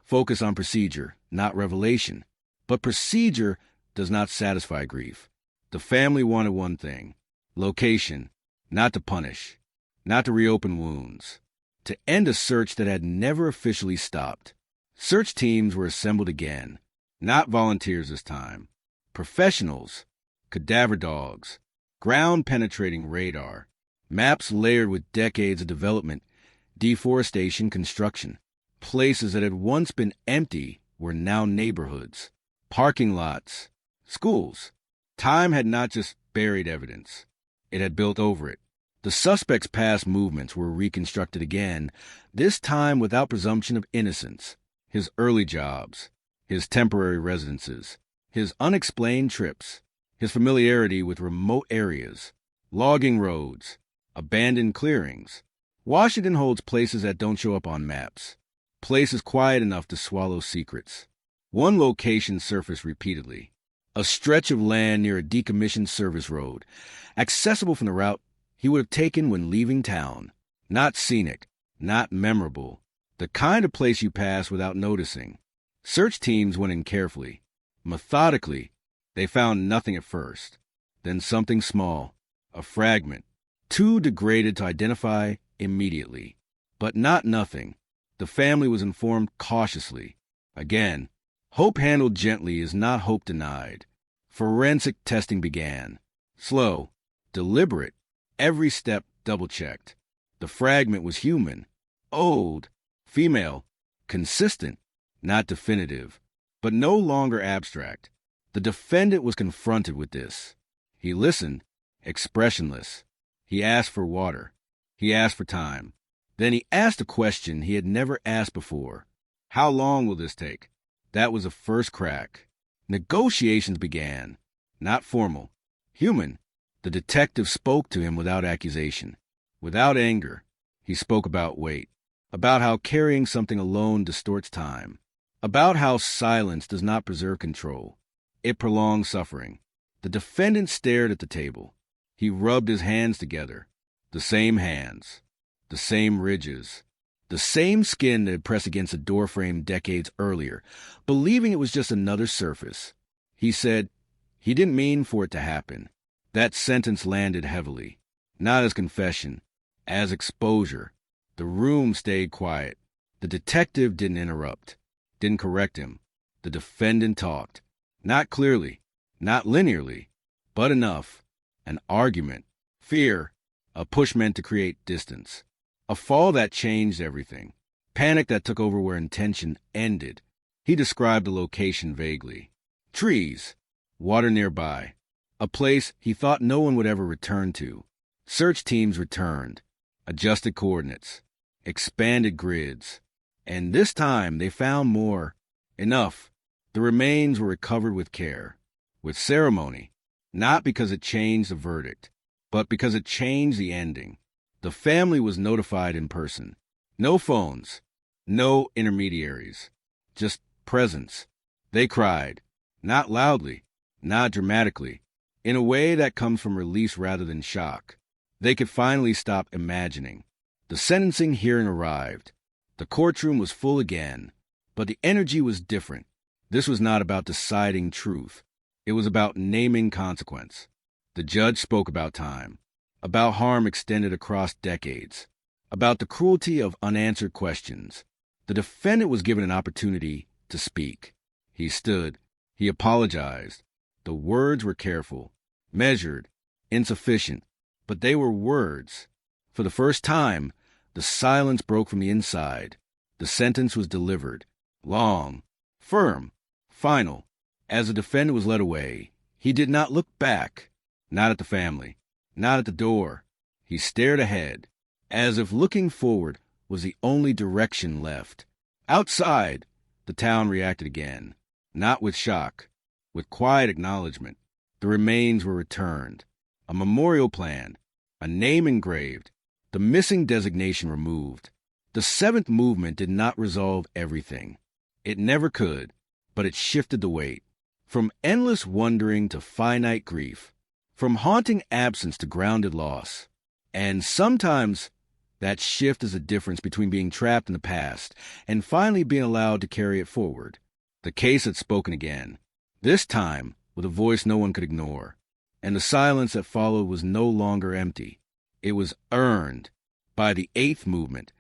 Focus on procedure, not revelation. But procedure does not satisfy grief. The family wanted one thing. Location. Not to punish. Not to reopen wounds. To end a search that had never officially stopped. Search teams were assembled again. Not volunteers this time. Professionals. Cadaver dogs. Ground-penetrating radar. Maps layered with decades of development, deforestation, construction. Places that had once been empty were now neighborhoods. Parking lots. Schools. Time had not just buried evidence. It had built over it. The suspect's past movements were reconstructed again, this time without presumption of innocence. his early jobs, his temporary residences, his unexplained trips, his familiarity with remote areas, logging roads, abandoned clearings. Washington holds places that don't show up on maps, places quiet enough to swallow secrets. One location surfaced repeatedly, a stretch of land near a decommissioned service road, accessible from the route he would have taken when leaving town. Not scenic, not memorable, the kind of place you pass without noticing. Search teams went in carefully. Methodically, they found nothing at first. Then something small, a fragment, too degraded to identify immediately. But not nothing. The family was informed cautiously. Again, hope handled gently is not hope denied. Forensic testing began. Slow, deliberate, every step double-checked. The fragment was human, old, female, consistent, not definitive, but no longer abstract. The defendant was confronted with this. He listened, expressionless. He asked for water. He asked for time. Then he asked a question he had never asked before. How long will this take? That was a first crack. Negotiations began. Not formal. Human. The detective spoke to him without accusation, without anger. He spoke about weight, about how carrying something alone distorts time, about how silence does not preserve control. It prolongs suffering. The defendant stared at the table. He rubbed his hands together. The same hands. The same ridges. The same skin that had pressed against a doorframe decades earlier, believing it was just another surface. He said he didn't mean for it to happen. That sentence landed heavily, not as confession, as exposure. The room stayed quiet. The detective didn't interrupt, didn't correct him. The defendant talked. Not clearly, not linearly, but enough. An argument, fear, a push meant to create distance. A fall that changed everything. Panic that took over where intention ended. He described the location vaguely. Trees, water nearby. A place he thought no one would ever return to. Search teams returned, adjusted coordinates, expanded grids. And this time they found more. Enough. The remains were recovered with care, with ceremony, not because it changed the verdict, but because it changed the ending. The family was notified in person. No phones, no intermediaries, just presence. They cried, not loudly, not dramatically, in a way that comes from release rather than shock. They could finally stop imagining. The sentencing hearing arrived. The courtroom was full again, but the energy was different. This was not about deciding truth. It was about naming consequence. The judge spoke about time, about harm extended across decades, about the cruelty of unanswered questions. The defendant was given an opportunity to speak. He stood. He apologized. The words were careful, measured, insufficient, but they were words. For the first time, the silence broke from the inside. The sentence was delivered, long, firm, final. As the defendant was led away, he did not look back, not at the family, not at the door. He stared ahead, as if looking forward was the only direction left. Outside, the town reacted again, not with shock, with quiet acknowledgement. The remains were returned, a memorial planned, a name engraved, the missing designation removed. The seventh movement did not resolve everything. It never could, but it shifted the weight. From endless wondering to finite grief, from haunting absence to grounded loss. And sometimes that shift is the difference between being trapped in the past and finally being allowed to carry it forward. The case had spoken again, this time with a voice no one could ignore. And the silence that followed was no longer empty. It was earned by the eighth movement.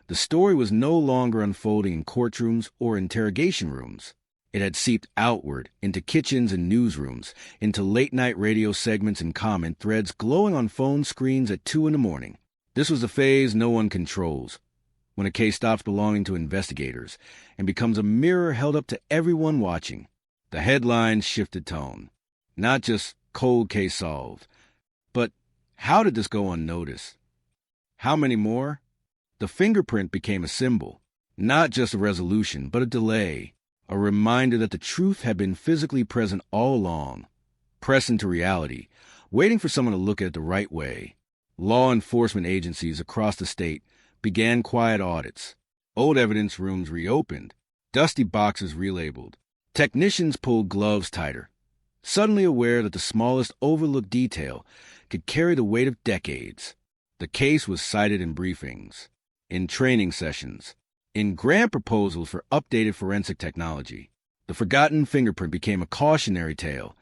The story was no longer unfolding in courtrooms or interrogation rooms. It had seeped outward into kitchens and newsrooms, into late-night radio segments and comment threads glowing on phone screens at 2 a.m. This was a phase no one controls, when a case stops belonging to investigators and becomes a mirror held up to everyone watching. The headlines shifted tone. Not just cold case solved, but how did this go unnoticed? How many more? The fingerprint became a symbol, Not just a resolution, but a delay, a reminder that the truth had been physically present all along, pressed into reality, waiting for someone to look at it the right way. Law enforcement agencies across the state began quiet audits. Old evidence rooms reopened, dusty boxes relabeled. Technicians pulled gloves tighter, suddenly aware that the smallest overlooked detail could carry the weight of decades. The case was cited in briefings, in training sessions, in grant proposals for updated forensic technology. The forgotten fingerprint became a cautionary tale,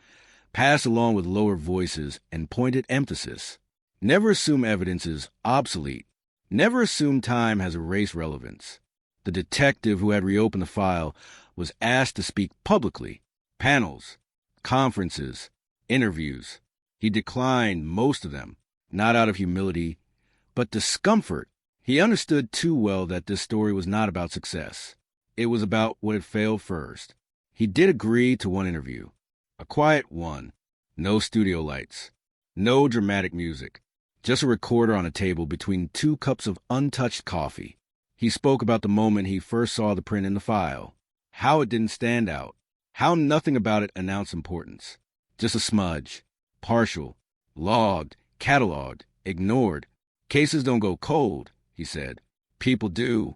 passed along with lower voices and pointed emphasis. Never assume evidence is obsolete. Never assume time has erased relevance. The detective who had reopened the file was asked to speak publicly. Panels, conferences, interviews. He declined most of them, not out of humility, but discomfort. He understood too well that this story was not about success. It was about what had failed first. He did agree to one interview, a quiet one, no studio lights, no dramatic music, just a recorder on a table between 2 cups of untouched coffee. He spoke about the moment he first saw the print in the file, how it didn't stand out, how nothing about it announced importance, just a smudge, partial, logged, cataloged, ignored. Cases don't go cold, he said. People do.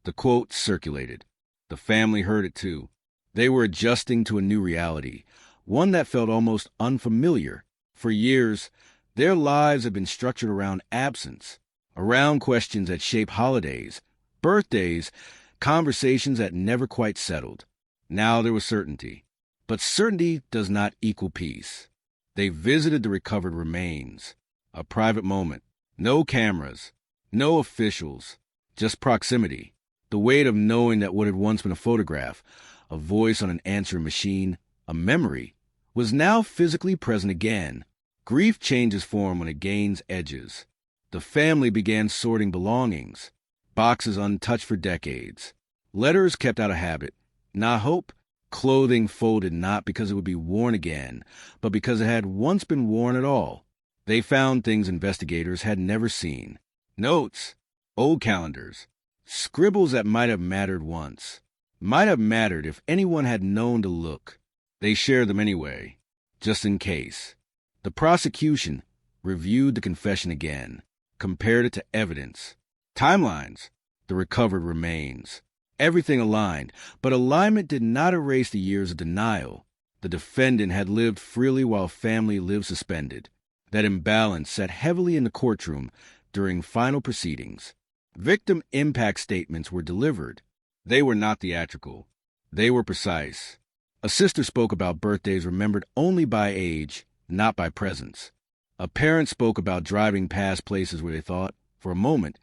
The quote circulated. The family heard it too. They were adjusting to a new reality, one that felt almost unfamiliar. For years, their lives had been structured around absence, around questions that shape holidays, birthdays, conversations that never quite settled. Now there was certainty. But certainty does not equal peace. They visited the recovered remains. A private moment. No cameras. No officials. Just proximity. The weight of knowing that what had once been a photograph, a voice on an answering machine, a memory, was now physically present again. Grief changes form when it gains edges. The family began sorting belongings. Boxes untouched for decades. Letters kept out of habit. Not hope. Clothing folded not because it would be worn again, but because it had once been worn at all. They found things investigators had never seen. Notes, old calendars, scribbles that might have mattered once. Might have mattered if anyone had known to look. They shared them anyway, just in case. The prosecution reviewed the confession again, compared it to evidence. Timelines, the recovered remains. Everything aligned, but alignment did not erase the years of denial. The defendant had lived freely while family lived suspended. That imbalance sat heavily in the courtroom during final proceedings. Victim impact statements were delivered. They were not theatrical. They were precise. A sister spoke about birthdays remembered only by age, not by presence. A parent spoke about driving past places where they thought, for a moment,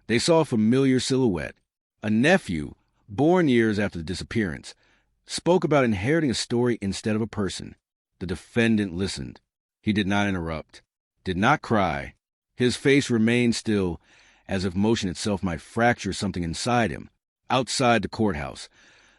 they saw a familiar silhouette. A nephew, born years after the disappearance, spoke about inheriting a story instead of a person. The defendant listened. He did not interrupt, did not cry. His face remained still, as if motion itself might fracture something inside him. Outside the courthouse,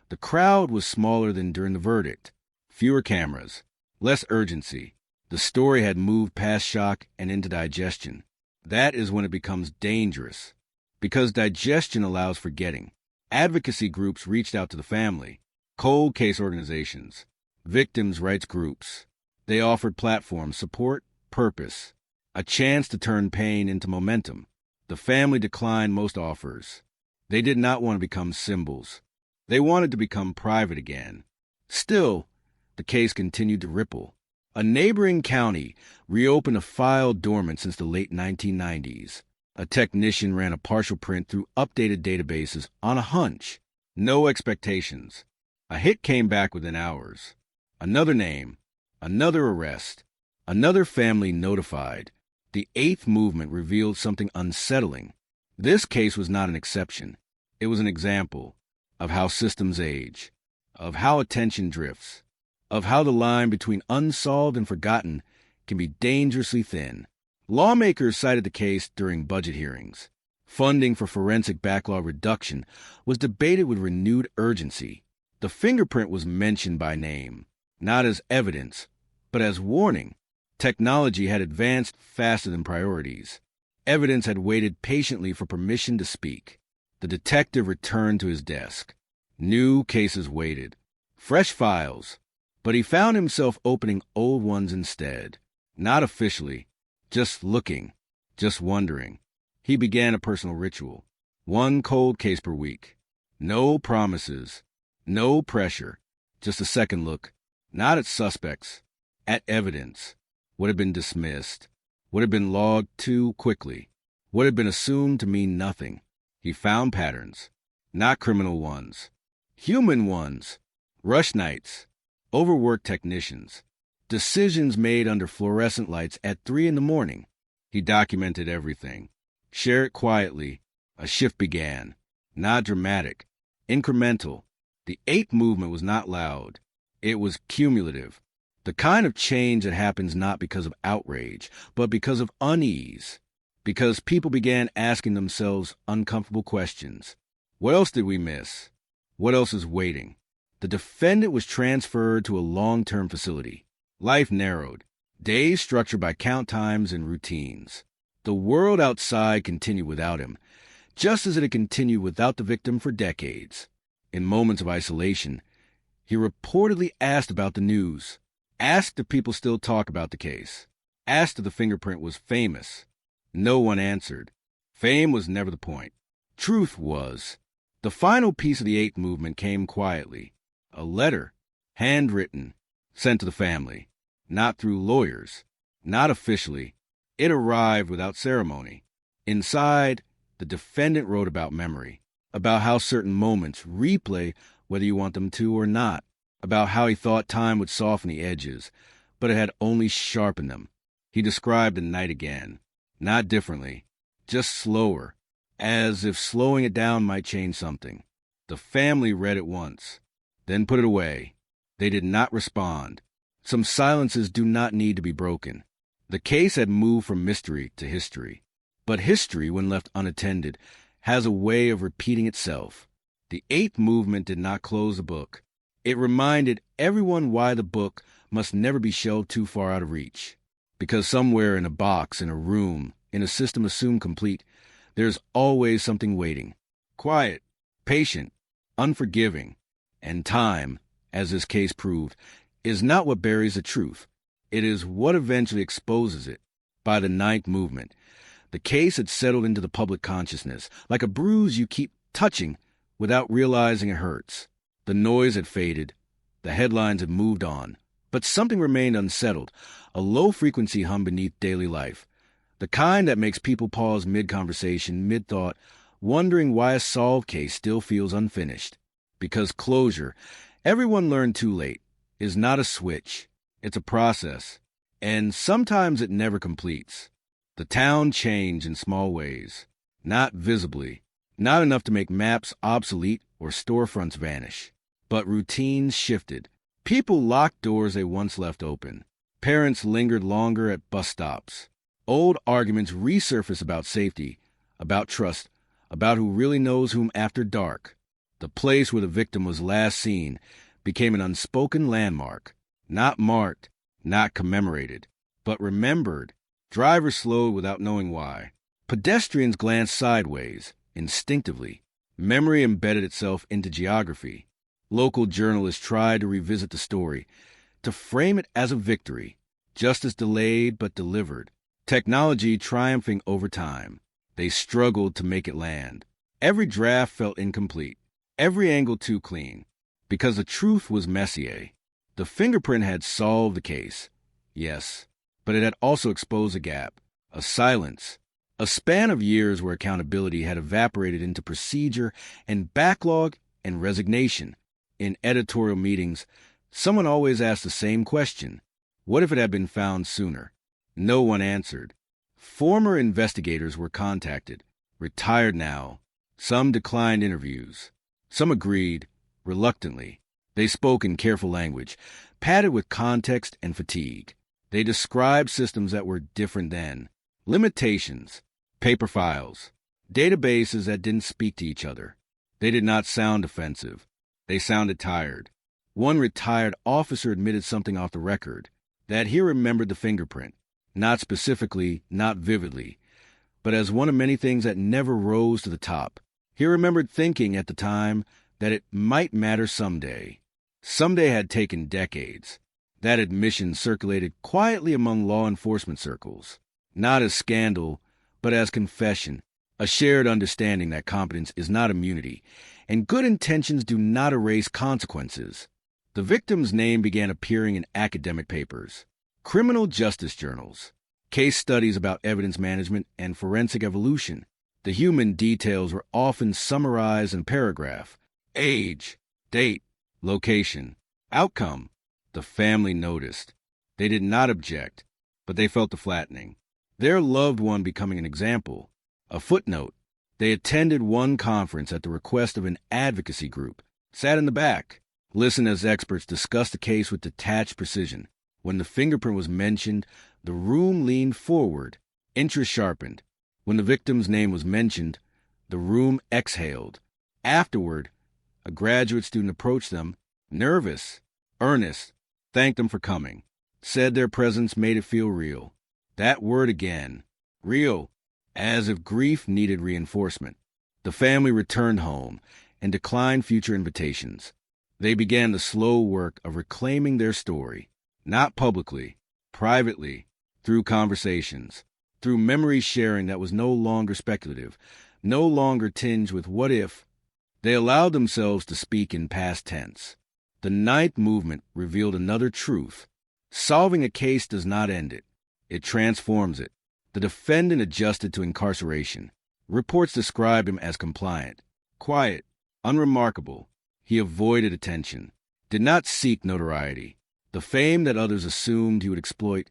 the crowd was smaller than during the verdict. Fewer cameras, less urgency. The story had moved past shock and into digestion. That is when it becomes dangerous, because digestion allows forgetting. Advocacy groups reached out to the family, cold case organizations, victims' rights groups. They offered platforms, support, purpose, a chance to turn pain into momentum. The family declined most offers. They did not want to become symbols. They wanted to become private again. Still, the case continued to ripple. A neighboring county reopened a file dormant since the late 1990s. A technician ran a partial print through updated databases on a hunch. No expectations. A hit came back within hours. Another name. Another arrest. Another family notified. The eighth movement revealed something unsettling. This case was not an exception. It was an example of how systems age, of how attention drifts, of how the line between unsolved and forgotten can be dangerously thin. Lawmakers cited the case during budget hearings. Funding for forensic backlog reduction was debated with renewed urgency. The fingerprint was mentioned by name, not as evidence, but as warning. Technology had advanced faster than priorities. Evidence had waited patiently for permission to speak. The detective returned to his desk. New cases waited. Fresh files. But he found himself opening old ones instead. Not officially. Just looking. Just wondering. He began a personal ritual. 1 cold case per week. No promises. No pressure. Just a second look. Not at suspects. At evidence. What had been dismissed. What had been logged too quickly. What had been assumed to mean nothing. He found patterns. Not criminal ones. Human ones. Rush nights. Overworked technicians. Decisions made under fluorescent lights at 3 in the morning. He documented everything. Shared it quietly. A shift began. Not dramatic. Incremental. The 8th movement was not loud. It was cumulative. The kind of change that happens not because of outrage, but because of unease. Because people began asking themselves uncomfortable questions. What else did we miss? What else is waiting? The defendant was transferred to a long-term facility. Life narrowed. Days structured by count times and routines. The world outside continued without him, just as it had continued without the victim for decades. In moments of isolation, he reportedly asked about the news, asked if people still talk about the case, asked if the fingerprint was famous. No one answered. Fame was never the point. Truth was. The final piece of the 8th movement came quietly. A letter, handwritten, sent to the family. Not through lawyers. Not officially. It arrived without ceremony. Inside, the defendant wrote about memory, about how certain moments replay whether you want them to or not, about how he thought time would soften the edges, but it had only sharpened them. He described the night again, not differently, just slower, as if slowing it down might change something. The family read it once, then put it away. They did not respond. Some silences do not need to be broken. The case had moved from mystery to history. But history, when left unattended, has a way of repeating itself. The 8th movement did not close the book. It reminded everyone why the book must never be shelved too far out of reach. Because somewhere in a box, in a room, in a system assumed complete, there's always something waiting. Quiet, patient, unforgiving. And time, as this case proved, is not what buries the truth. It is what eventually exposes it. By the 9th movement, the case had settled into the public consciousness, like a bruise you keep touching without realizing it hurts. The noise had faded. The headlines had moved on. But something remained unsettled, a low-frequency hum beneath daily life, the kind that makes people pause mid-conversation, mid-thought, wondering why a solved case still feels unfinished. Because closure, everyone learned too late, is not a switch. It's a process, and sometimes it never completes. The town changed in small ways, not visibly, not enough to make maps obsolete or storefronts vanish. But routines shifted. People locked doors they once left open. Parents lingered longer at bus stops. Old arguments resurfaced about safety, about trust, about who really knows whom after dark. The place where the victim was last seen became an unspoken landmark. Not marked, not commemorated, but remembered. Drivers slowed without knowing why. Pedestrians glanced sideways, instinctively. Memory embedded itself into geography. Local journalists tried to revisit the story, to frame it as a victory, justice delayed but delivered, technology triumphing over time. They struggled to make it land. Every draft felt incomplete, every angle too clean, because the truth was Messier. The fingerprint had solved the case, yes, but it had also exposed a gap, a silence, a span of years where accountability had evaporated into procedure and backlog and resignation. In editorial meetings, someone always asked the same question. What if it had been found sooner? No one answered. Former investigators were contacted, retired now. Some declined interviews. Some agreed, reluctantly. They spoke in careful language, padded with context and fatigue. They described systems that were different then. Limitations, paper files, databases that didn't speak to each other. They did not sound offensive. They sounded tired. One retired officer admitted something off the record, that he remembered the fingerprint, not specifically, not vividly, but as one of many things that never rose to the top. He remembered thinking at the time that it might matter someday. Someday had taken decades. That admission circulated quietly among law enforcement circles, not as scandal, but as confession, a shared understanding that competence is not immunity, and good intentions do not erase consequences. The victim's name began appearing in academic papers, criminal justice journals, case studies about evidence management and forensic evolution. The human details were often summarized in a paragraph: age, date, location, outcome. The family noticed. They did not object, but they felt the flattening. Their loved one becoming an example, a footnote. They attended one conference at the request of an advocacy group, sat in the back, listened as experts discussed the case with detached precision. When the fingerprint was mentioned, the room leaned forward, interest sharpened. When the victim's name was mentioned, the room exhaled. Afterward, a graduate student approached them, nervous, earnest, thanked them for coming, said their presence made it feel real. That word again, real, as if grief needed reinforcement. The family returned home and declined future invitations. They began the slow work of reclaiming their story, not publicly, privately, through conversations, through memory sharing that was no longer speculative, no longer tinged with what if. They allowed themselves to speak in past tense. The ninth movement revealed another truth. Solving a case does not end it. It transforms it. The defendant adjusted to incarceration. Reports described him as compliant, quiet, unremarkable. He avoided attention, did not seek notoriety. The fame that others assumed he would exploit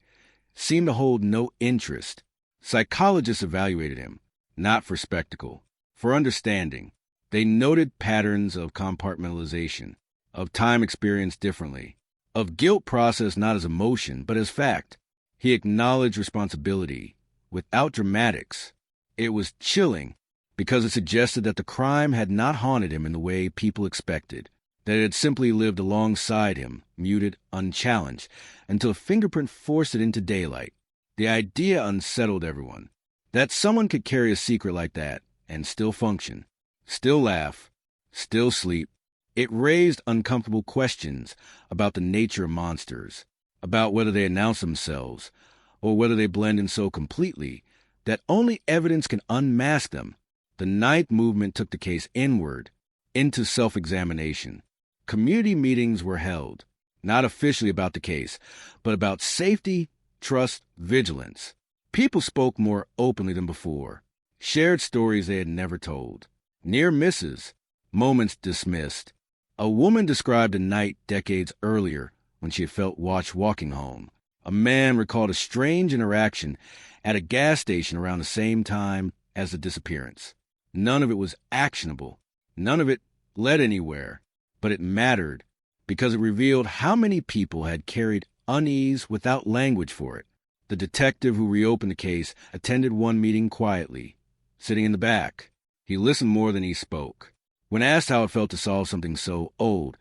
seemed to hold no interest. Psychologists evaluated him, not for spectacle, for understanding. They noted patterns of compartmentalization, of time experienced differently, of guilt processed not as emotion, but as fact. He acknowledged responsibility, without dramatics. It was chilling, because it suggested that the crime had not haunted him in the way people expected, that it had simply lived alongside him, muted, unchallenged, until a fingerprint forced it into daylight. The idea unsettled everyone, that someone could carry a secret like that and still function, still laugh, still sleep. It raised uncomfortable questions about the nature of monsters, about whether they announce themselves, or whether they blend in so completely that only evidence can unmask them. The ninth movement took the case inward, into self-examination. Community meetings were held, not officially about the case, but about safety, trust, vigilance. People spoke more openly than before, shared stories they had never told, near misses, moments dismissed. A woman described a night decades earlier when she had felt watched walking home. A man recalled a strange interaction at a gas station around the same time as the disappearance. None of it was actionable. None of it led anywhere. But it mattered because it revealed how many people had carried unease without language for it. The detective who reopened the case attended one meeting quietly, sitting in the back. He listened more than he spoke. When asked how it felt to solve something so old,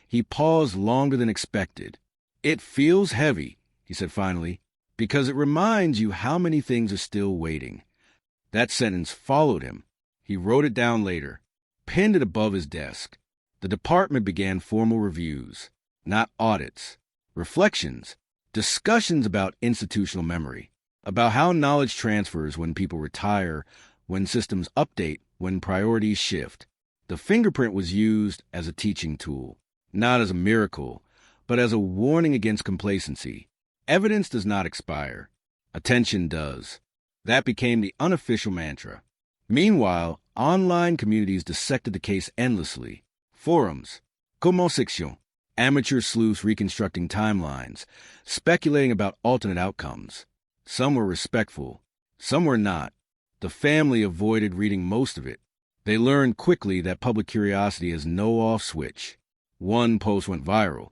he paused longer than expected. "It feels heavy," he said finally, "because it reminds you how many things are still waiting." That sentence followed him. He wrote it down later, pinned it above his desk. The department began formal reviews, not audits, reflections, discussions about institutional memory, about how knowledge transfers when people retire, when systems update, when priorities shift. The fingerprint was used as a teaching tool, not as a miracle, but as a warning against complacency. Evidence does not expire. Attention does. That became the unofficial mantra. Meanwhile, online communities dissected the case endlessly. Forums, comment section, amateur sleuths reconstructing timelines, speculating about alternate outcomes. Some were respectful, some were not. The family avoided reading most of it. They learned quickly that public curiosity is no off switch. One post went viral,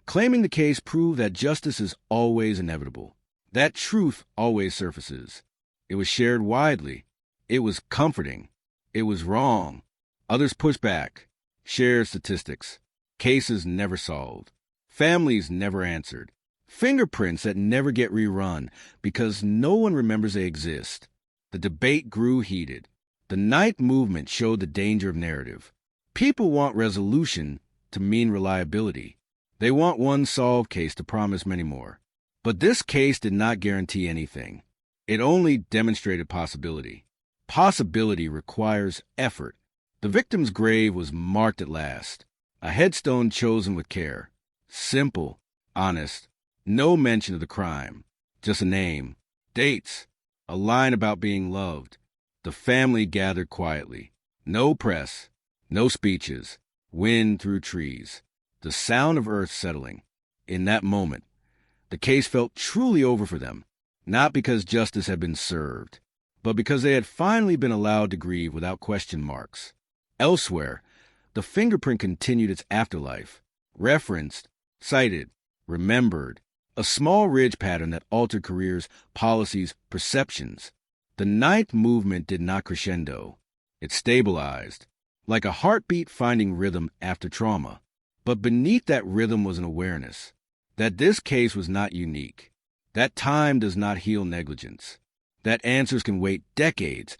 claiming the case proved that justice is always inevitable, that truth always surfaces. It was shared widely. It was comforting. It was wrong. Others pushed back, shared statistics. Cases never solved. Families never answered. Fingerprints that never get rerun because no one remembers they exist. The debate grew heated. The ninth movement showed the danger of narrative. People want resolution to mean reliability. They want one solved case to promise many more. But this case did not guarantee anything. It only demonstrated possibility. Possibility requires effort. The victim's grave was marked at last. A headstone chosen with care. Simple, honest, no mention of the crime. Just a name, dates, a line about being loved. The family gathered quietly. No press, no speeches, wind through trees. The sound of earth settling. In that moment, the case felt truly over for them, not because justice had been served, but because they had finally been allowed to grieve without question marks. Elsewhere, the fingerprint continued its afterlife, referenced, cited, remembered, a small ridge pattern that altered careers, policies, perceptions. The ninth movement did not crescendo. It stabilized, like a heartbeat finding rhythm after trauma. But beneath that rhythm was an awareness that this case was not unique, that time does not heal negligence, that answers can wait decades,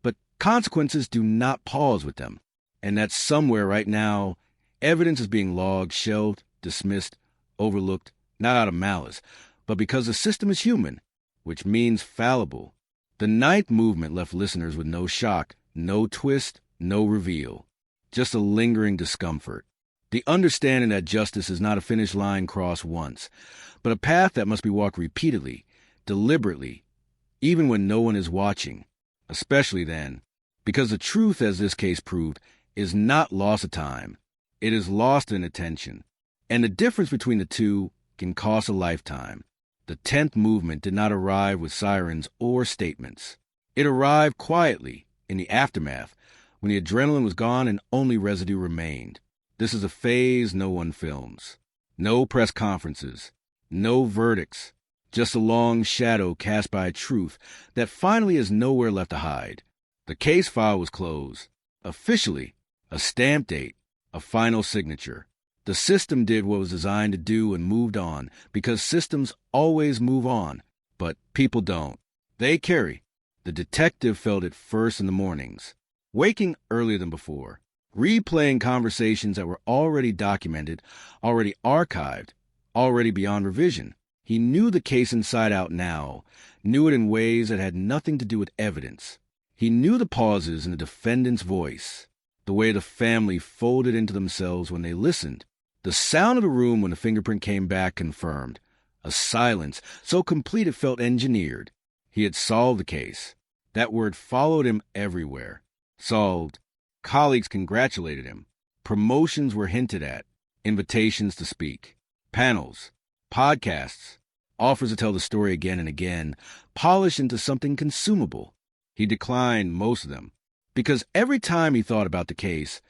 but consequences do not pause with them, and that somewhere right now, evidence is being logged, shelved, dismissed, overlooked, not out of malice, but because the system is human, which means fallible. The ninth movement left listeners with no shock, no twist, no reveal, just a lingering discomfort. The understanding that justice is not a finish line crossed once, but a path that must be walked repeatedly, deliberately, even when no one is watching, especially then, because the truth, as this case proved, is not loss of time. It is lost in attention, and the difference between the two can cost a lifetime. The 10th movement did not arrive with sirens or statements. It arrived quietly, in the aftermath, when the adrenaline was gone and only residue remained. This is a phase no one films. No press conferences. No verdicts. Just a long shadow cast by a truth that finally has nowhere left to hide. The case file was closed. Officially, a stamp date, a final signature. The system did what it was designed to do and moved on, because systems always move on, but people don't. They carry. The detective felt it first in the mornings, waking earlier than before, replaying conversations that were already documented, already archived, already beyond revision. He knew the case inside out now, knew it in ways that had nothing to do with evidence. He knew the pauses in the defendant's voice, the way the family folded into themselves when they listened, the sound of the room when the fingerprint came back confirmed, a silence so complete it felt engineered. He had solved the case. That word followed him everywhere. Solved. Colleagues congratulated him. Promotions were hinted at. Invitations to speak. Panels. Podcasts. Offers to tell the story again and again, polished into something consumable. He declined most of them, because every time he thought about the case,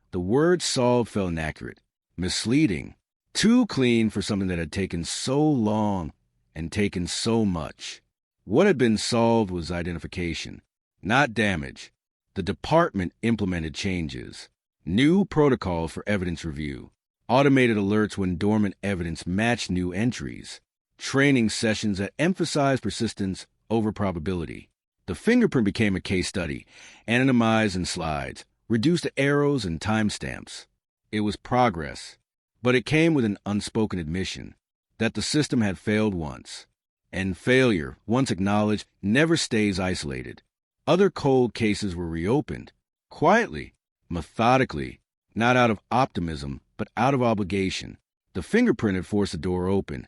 the word solved felt inaccurate, misleading, too clean for something that had taken so long and taken so much. What had been solved was identification, not damage. The department implemented changes, new protocols for evidence review, automated alerts when dormant evidence matched new entries, training sessions that emphasized persistence over probability. The fingerprint became a case study, anonymized in slides, reduced to arrows and timestamps. It was progress, but it came with an unspoken admission that the system had failed once, and failure, once acknowledged, never stays isolated. Other cold cases were reopened, quietly, methodically, not out of optimism, but out of obligation. The fingerprint had forced the door open,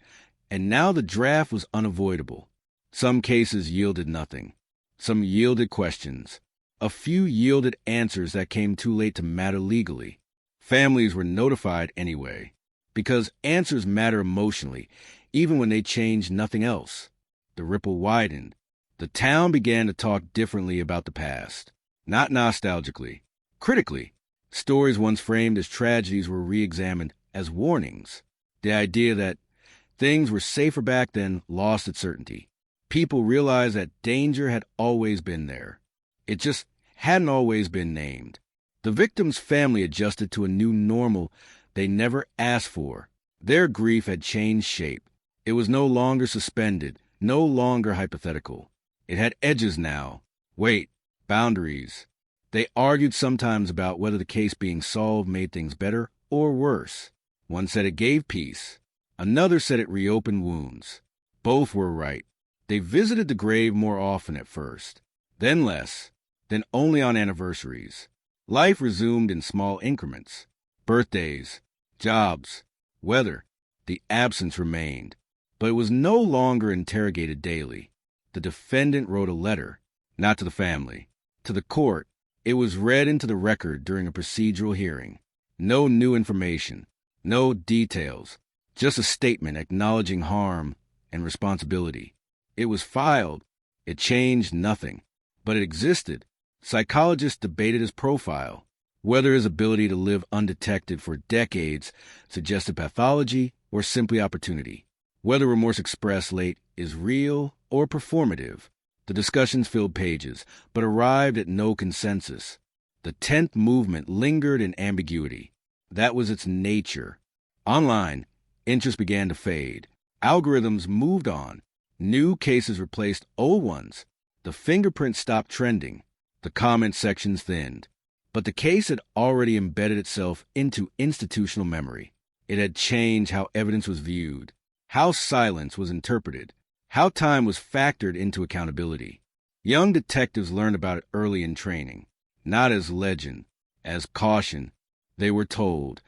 and now the draft was unavoidable. Some cases yielded nothing. Some yielded questions. A few yielded answers that came too late to matter legally. Families were notified anyway, because answers matter emotionally, even when they change nothing else. The ripple widened. The town began to talk differently about the past, not nostalgically, critically. Stories once framed as tragedies were re-examined as warnings. The idea that things were safer back then lost its certainty. People realized that danger had always been there. It just hadn't always been named. The victim's family adjusted to a new normal they never asked for. Their grief had changed shape. It was no longer suspended, no longer hypothetical. It had edges now, weight, boundaries. They argued sometimes about whether the case being solved made things better or worse. One said it gave peace. Another said it reopened wounds. Both were right. They visited the grave more often at first, then less, then only on anniversaries. Life resumed in small increments. Birthdays, jobs, weather, the absence remained. But it was no longer interrogated daily. The defendant wrote a letter, not to the family, to the court. It was read into the record during a procedural hearing. No new information, no details, just a statement acknowledging harm and responsibility. It was filed. It changed nothing, but it existed. Psychologists debated his profile, whether his ability to live undetected for decades suggested pathology or simply opportunity, whether remorse expressed late is real or performative. The discussions filled pages, but arrived at no consensus. The 10th movement lingered in ambiguity. That was its nature. Online, interest began to fade. Algorithms moved on. New cases replaced old ones. The fingerprint stopped trending. The comment sections thinned. But the case had already embedded itself into institutional memory. It had changed how evidence was viewed, how silence was interpreted, how time was factored into accountability. Young detectives learned about it early in training, not as legend, as caution. They were told,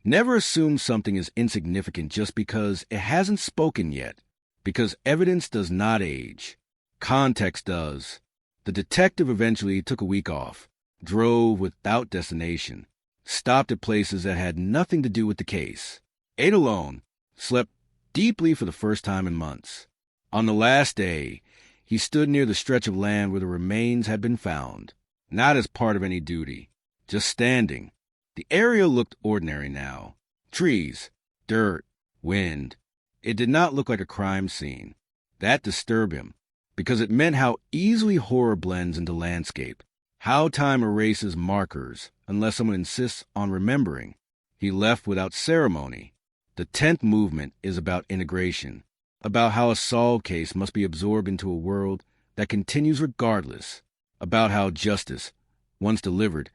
never assume something is insignificant just because it hasn't spoken yet, because evidence does not age. Context does. The detective eventually took a week off, drove without destination, stopped at places that had nothing to do with the case, ate alone, slept deeply for the first time in months. On the last day, he stood near the stretch of land where the remains had been found, not as part of any duty, just standing. The area looked ordinary now. Trees, dirt, wind. It did not look like a crime scene. That disturbed him, because it meant how easily horror blends into landscape, how time erases markers unless someone insists on remembering. He left without ceremony. The 10th movement is about integration, about how a solved case must be absorbed into a world that continues regardless, about how justice, once delivered,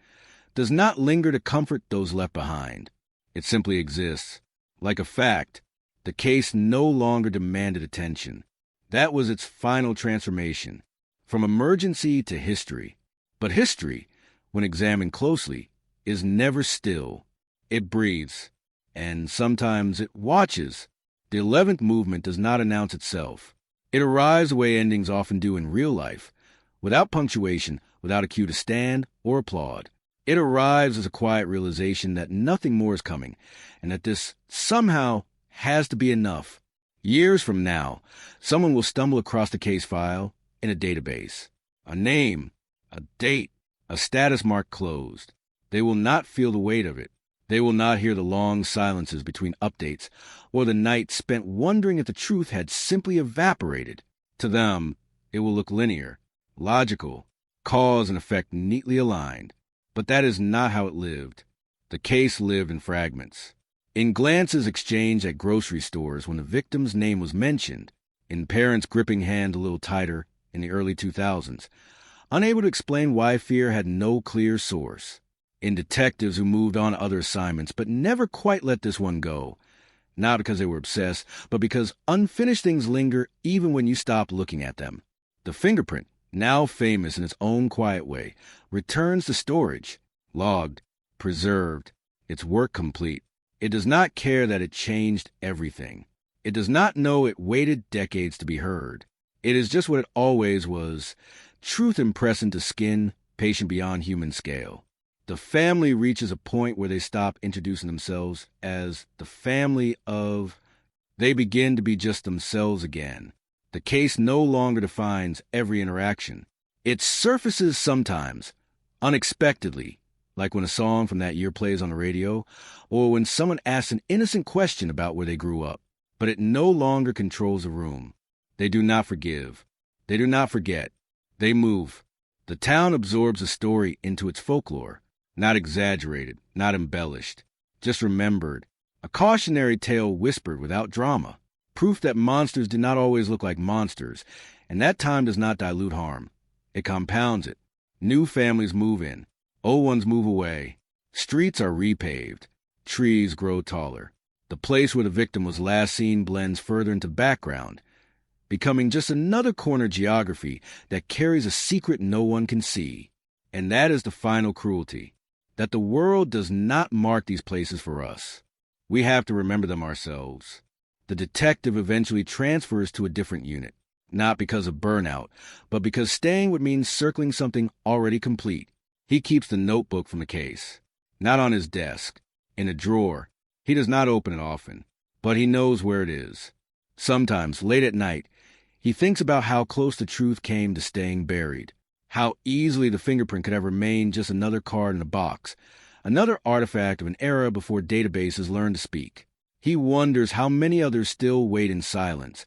does not linger to comfort those left behind. It simply exists. Like a fact, the case no longer demanded attention. That was its final transformation, from emergency to history. But history, when examined closely, is never still. It breathes, and sometimes it watches. The 11th movement does not announce itself. It arrives the way endings often do in real life, without punctuation, without a cue to stand or applaud. It arrives as a quiet realization that nothing more is coming, and that this somehow has to be enough. Years from now, someone will stumble across the case file in a database. A name, a date, a status mark closed. They will not feel the weight of it. They will not hear the long silences between updates, or the night spent wondering if the truth had simply evaporated. To them, it will look linear, logical, cause and effect neatly aligned. But that is not how it lived. The case lived in fragments. In glances exchanged at grocery stores when the victim's name was mentioned, in parents gripping hand a little tighter in the early 2000s, unable to explain why fear had no clear source, in detectives who moved on to other assignments but never quite let this one go, not because they were obsessed, but because unfinished things linger even when you stop looking at them. The fingerprint, now famous in its own quiet way, returns to storage, logged, preserved, its work complete. It does not care that it changed everything. It does not know it waited decades to be heard. It is just what it always was, truth impressed into skin, patient beyond human scale. The family reaches a point where they stop introducing themselves as the family of. They begin to be just themselves again. The case no longer defines every interaction. It surfaces sometimes, unexpectedly, like when a song from that year plays on the radio, or when someone asks an innocent question about where they grew up. But it no longer controls the room. They do not forgive. They do not forget. They move. The town absorbs a story into its folklore, not exaggerated, not embellished, just remembered. A cautionary tale whispered without drama. Proof that monsters do not always look like monsters, and that time does not dilute harm. It compounds it. New families move in. Old ones move away. Streets are repaved. Trees grow taller. The place where the victim was last seen blends further into background, becoming just another corner geography that carries a secret no one can see. And that is the final cruelty, that the world does not mark these places for us. We have to remember them ourselves. The detective eventually transfers to a different unit, not because of burnout, but because staying would mean circling something already complete. He keeps the notebook from the case, not on his desk, in a drawer. He does not open it often, but he knows where it is. Sometimes, late at night, he thinks about how close the truth came to staying buried, how easily the fingerprint could have remained just another card in a box, another artifact of an era before databases learned to speak. He wonders how many others still wait in silence,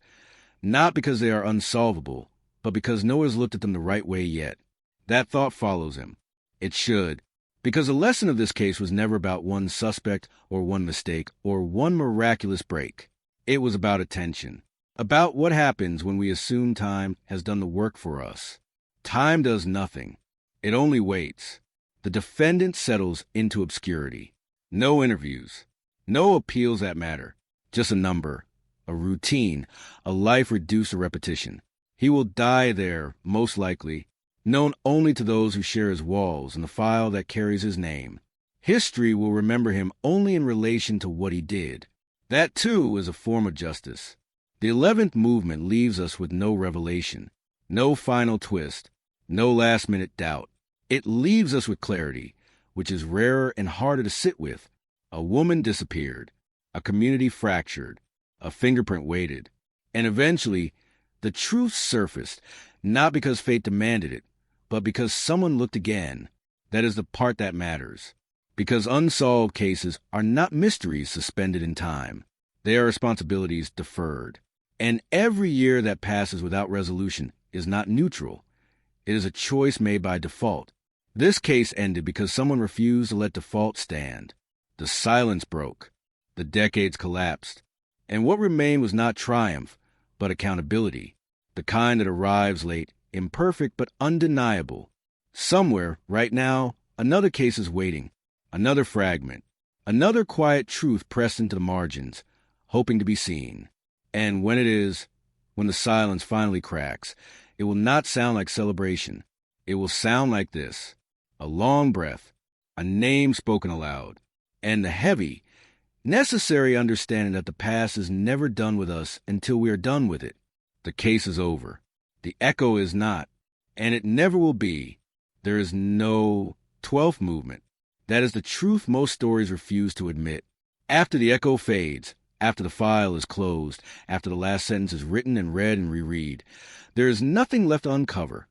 not because they are unsolvable, but because no one has looked at them the right way yet. That thought follows him. It should, because the lesson of this case was never about one suspect or one mistake or one miraculous break. It was about attention, about what happens when we assume time has done the work for us. Time does nothing. It only waits. The defendant settles into obscurity. No interviews. No appeals that matter. Just a number, a routine, a life reduced to repetition. He will die there, most likely, known only to those who share his walls and the file that carries his name. History will remember him only in relation to what he did. That, too, is a form of justice. The 11th movement leaves us with no revelation, no final twist, no last-minute doubt. It leaves us with clarity, which is rarer and harder to sit with. A woman disappeared, a community fractured, a fingerprint waited, and eventually the truth surfaced, not because fate demanded it, but because someone looked again. That is the part that matters. Because unsolved cases are not mysteries suspended in time. They are responsibilities deferred. And every year that passes without resolution is not neutral. It is a choice made by default. This case ended because someone refused to let default stand. The silence broke. The decades collapsed. And what remained was not triumph, but accountability. The kind that arrives late, imperfect but undeniable. Somewhere, right now, another case is waiting. Another fragment. Another quiet truth pressed into the margins, hoping to be seen. And when it is, when the silence finally cracks, it will not sound like celebration. It will sound like this. A long breath, a name spoken aloud, and the heavy, necessary understanding that the past is never done with us until we are done with it. The case is over. The echo is not, and it never will be. There is no 12th movement. That is the truth most stories refuse to admit. After the echo fades, after the file is closed, after the last sentence is written and read and reread, there is nothing left to uncover.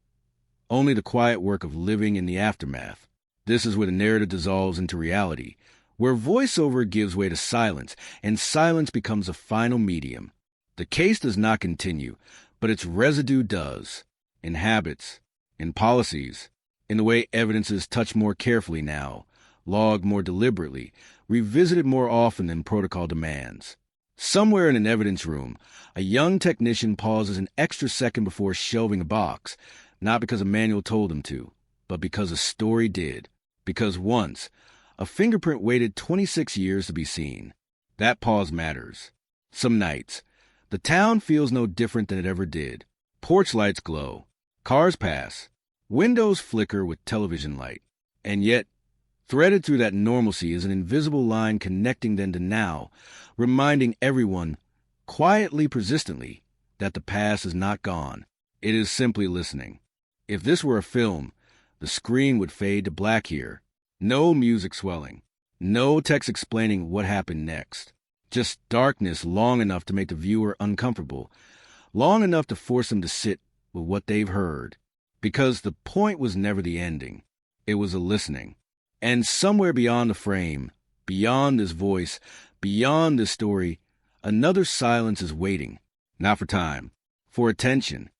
Only the quiet work of living in the aftermath. This is where the narrative dissolves into reality, where voiceover gives way to silence, and silence becomes a final medium. The case does not continue, but its residue does. In habits, in policies, in the way evidence is touched more carefully now, logged more deliberately, revisited more often than protocol demands. Somewhere in an evidence room, a young technician pauses an extra second before shelving a box, not because a manual told him to, but because a story did. Because once, a fingerprint waited 26 years to be seen. That pause matters. Some nights, the town feels no different than it ever did. Porch lights glow. Cars pass. Windows flicker with television light. And yet, threaded through that normalcy is an invisible line connecting then to now, reminding everyone, quietly, persistently, that the past is not gone. It is simply listening. If this were a film, the screen would fade to black here. No music swelling. No text explaining what happened next. Just darkness long enough to make the viewer uncomfortable, long enough to force them to sit with what they've heard. Because the point was never the ending. It was a listening. And somewhere beyond the frame, beyond this voice, beyond this story, another silence is waiting. Not for time, for attention.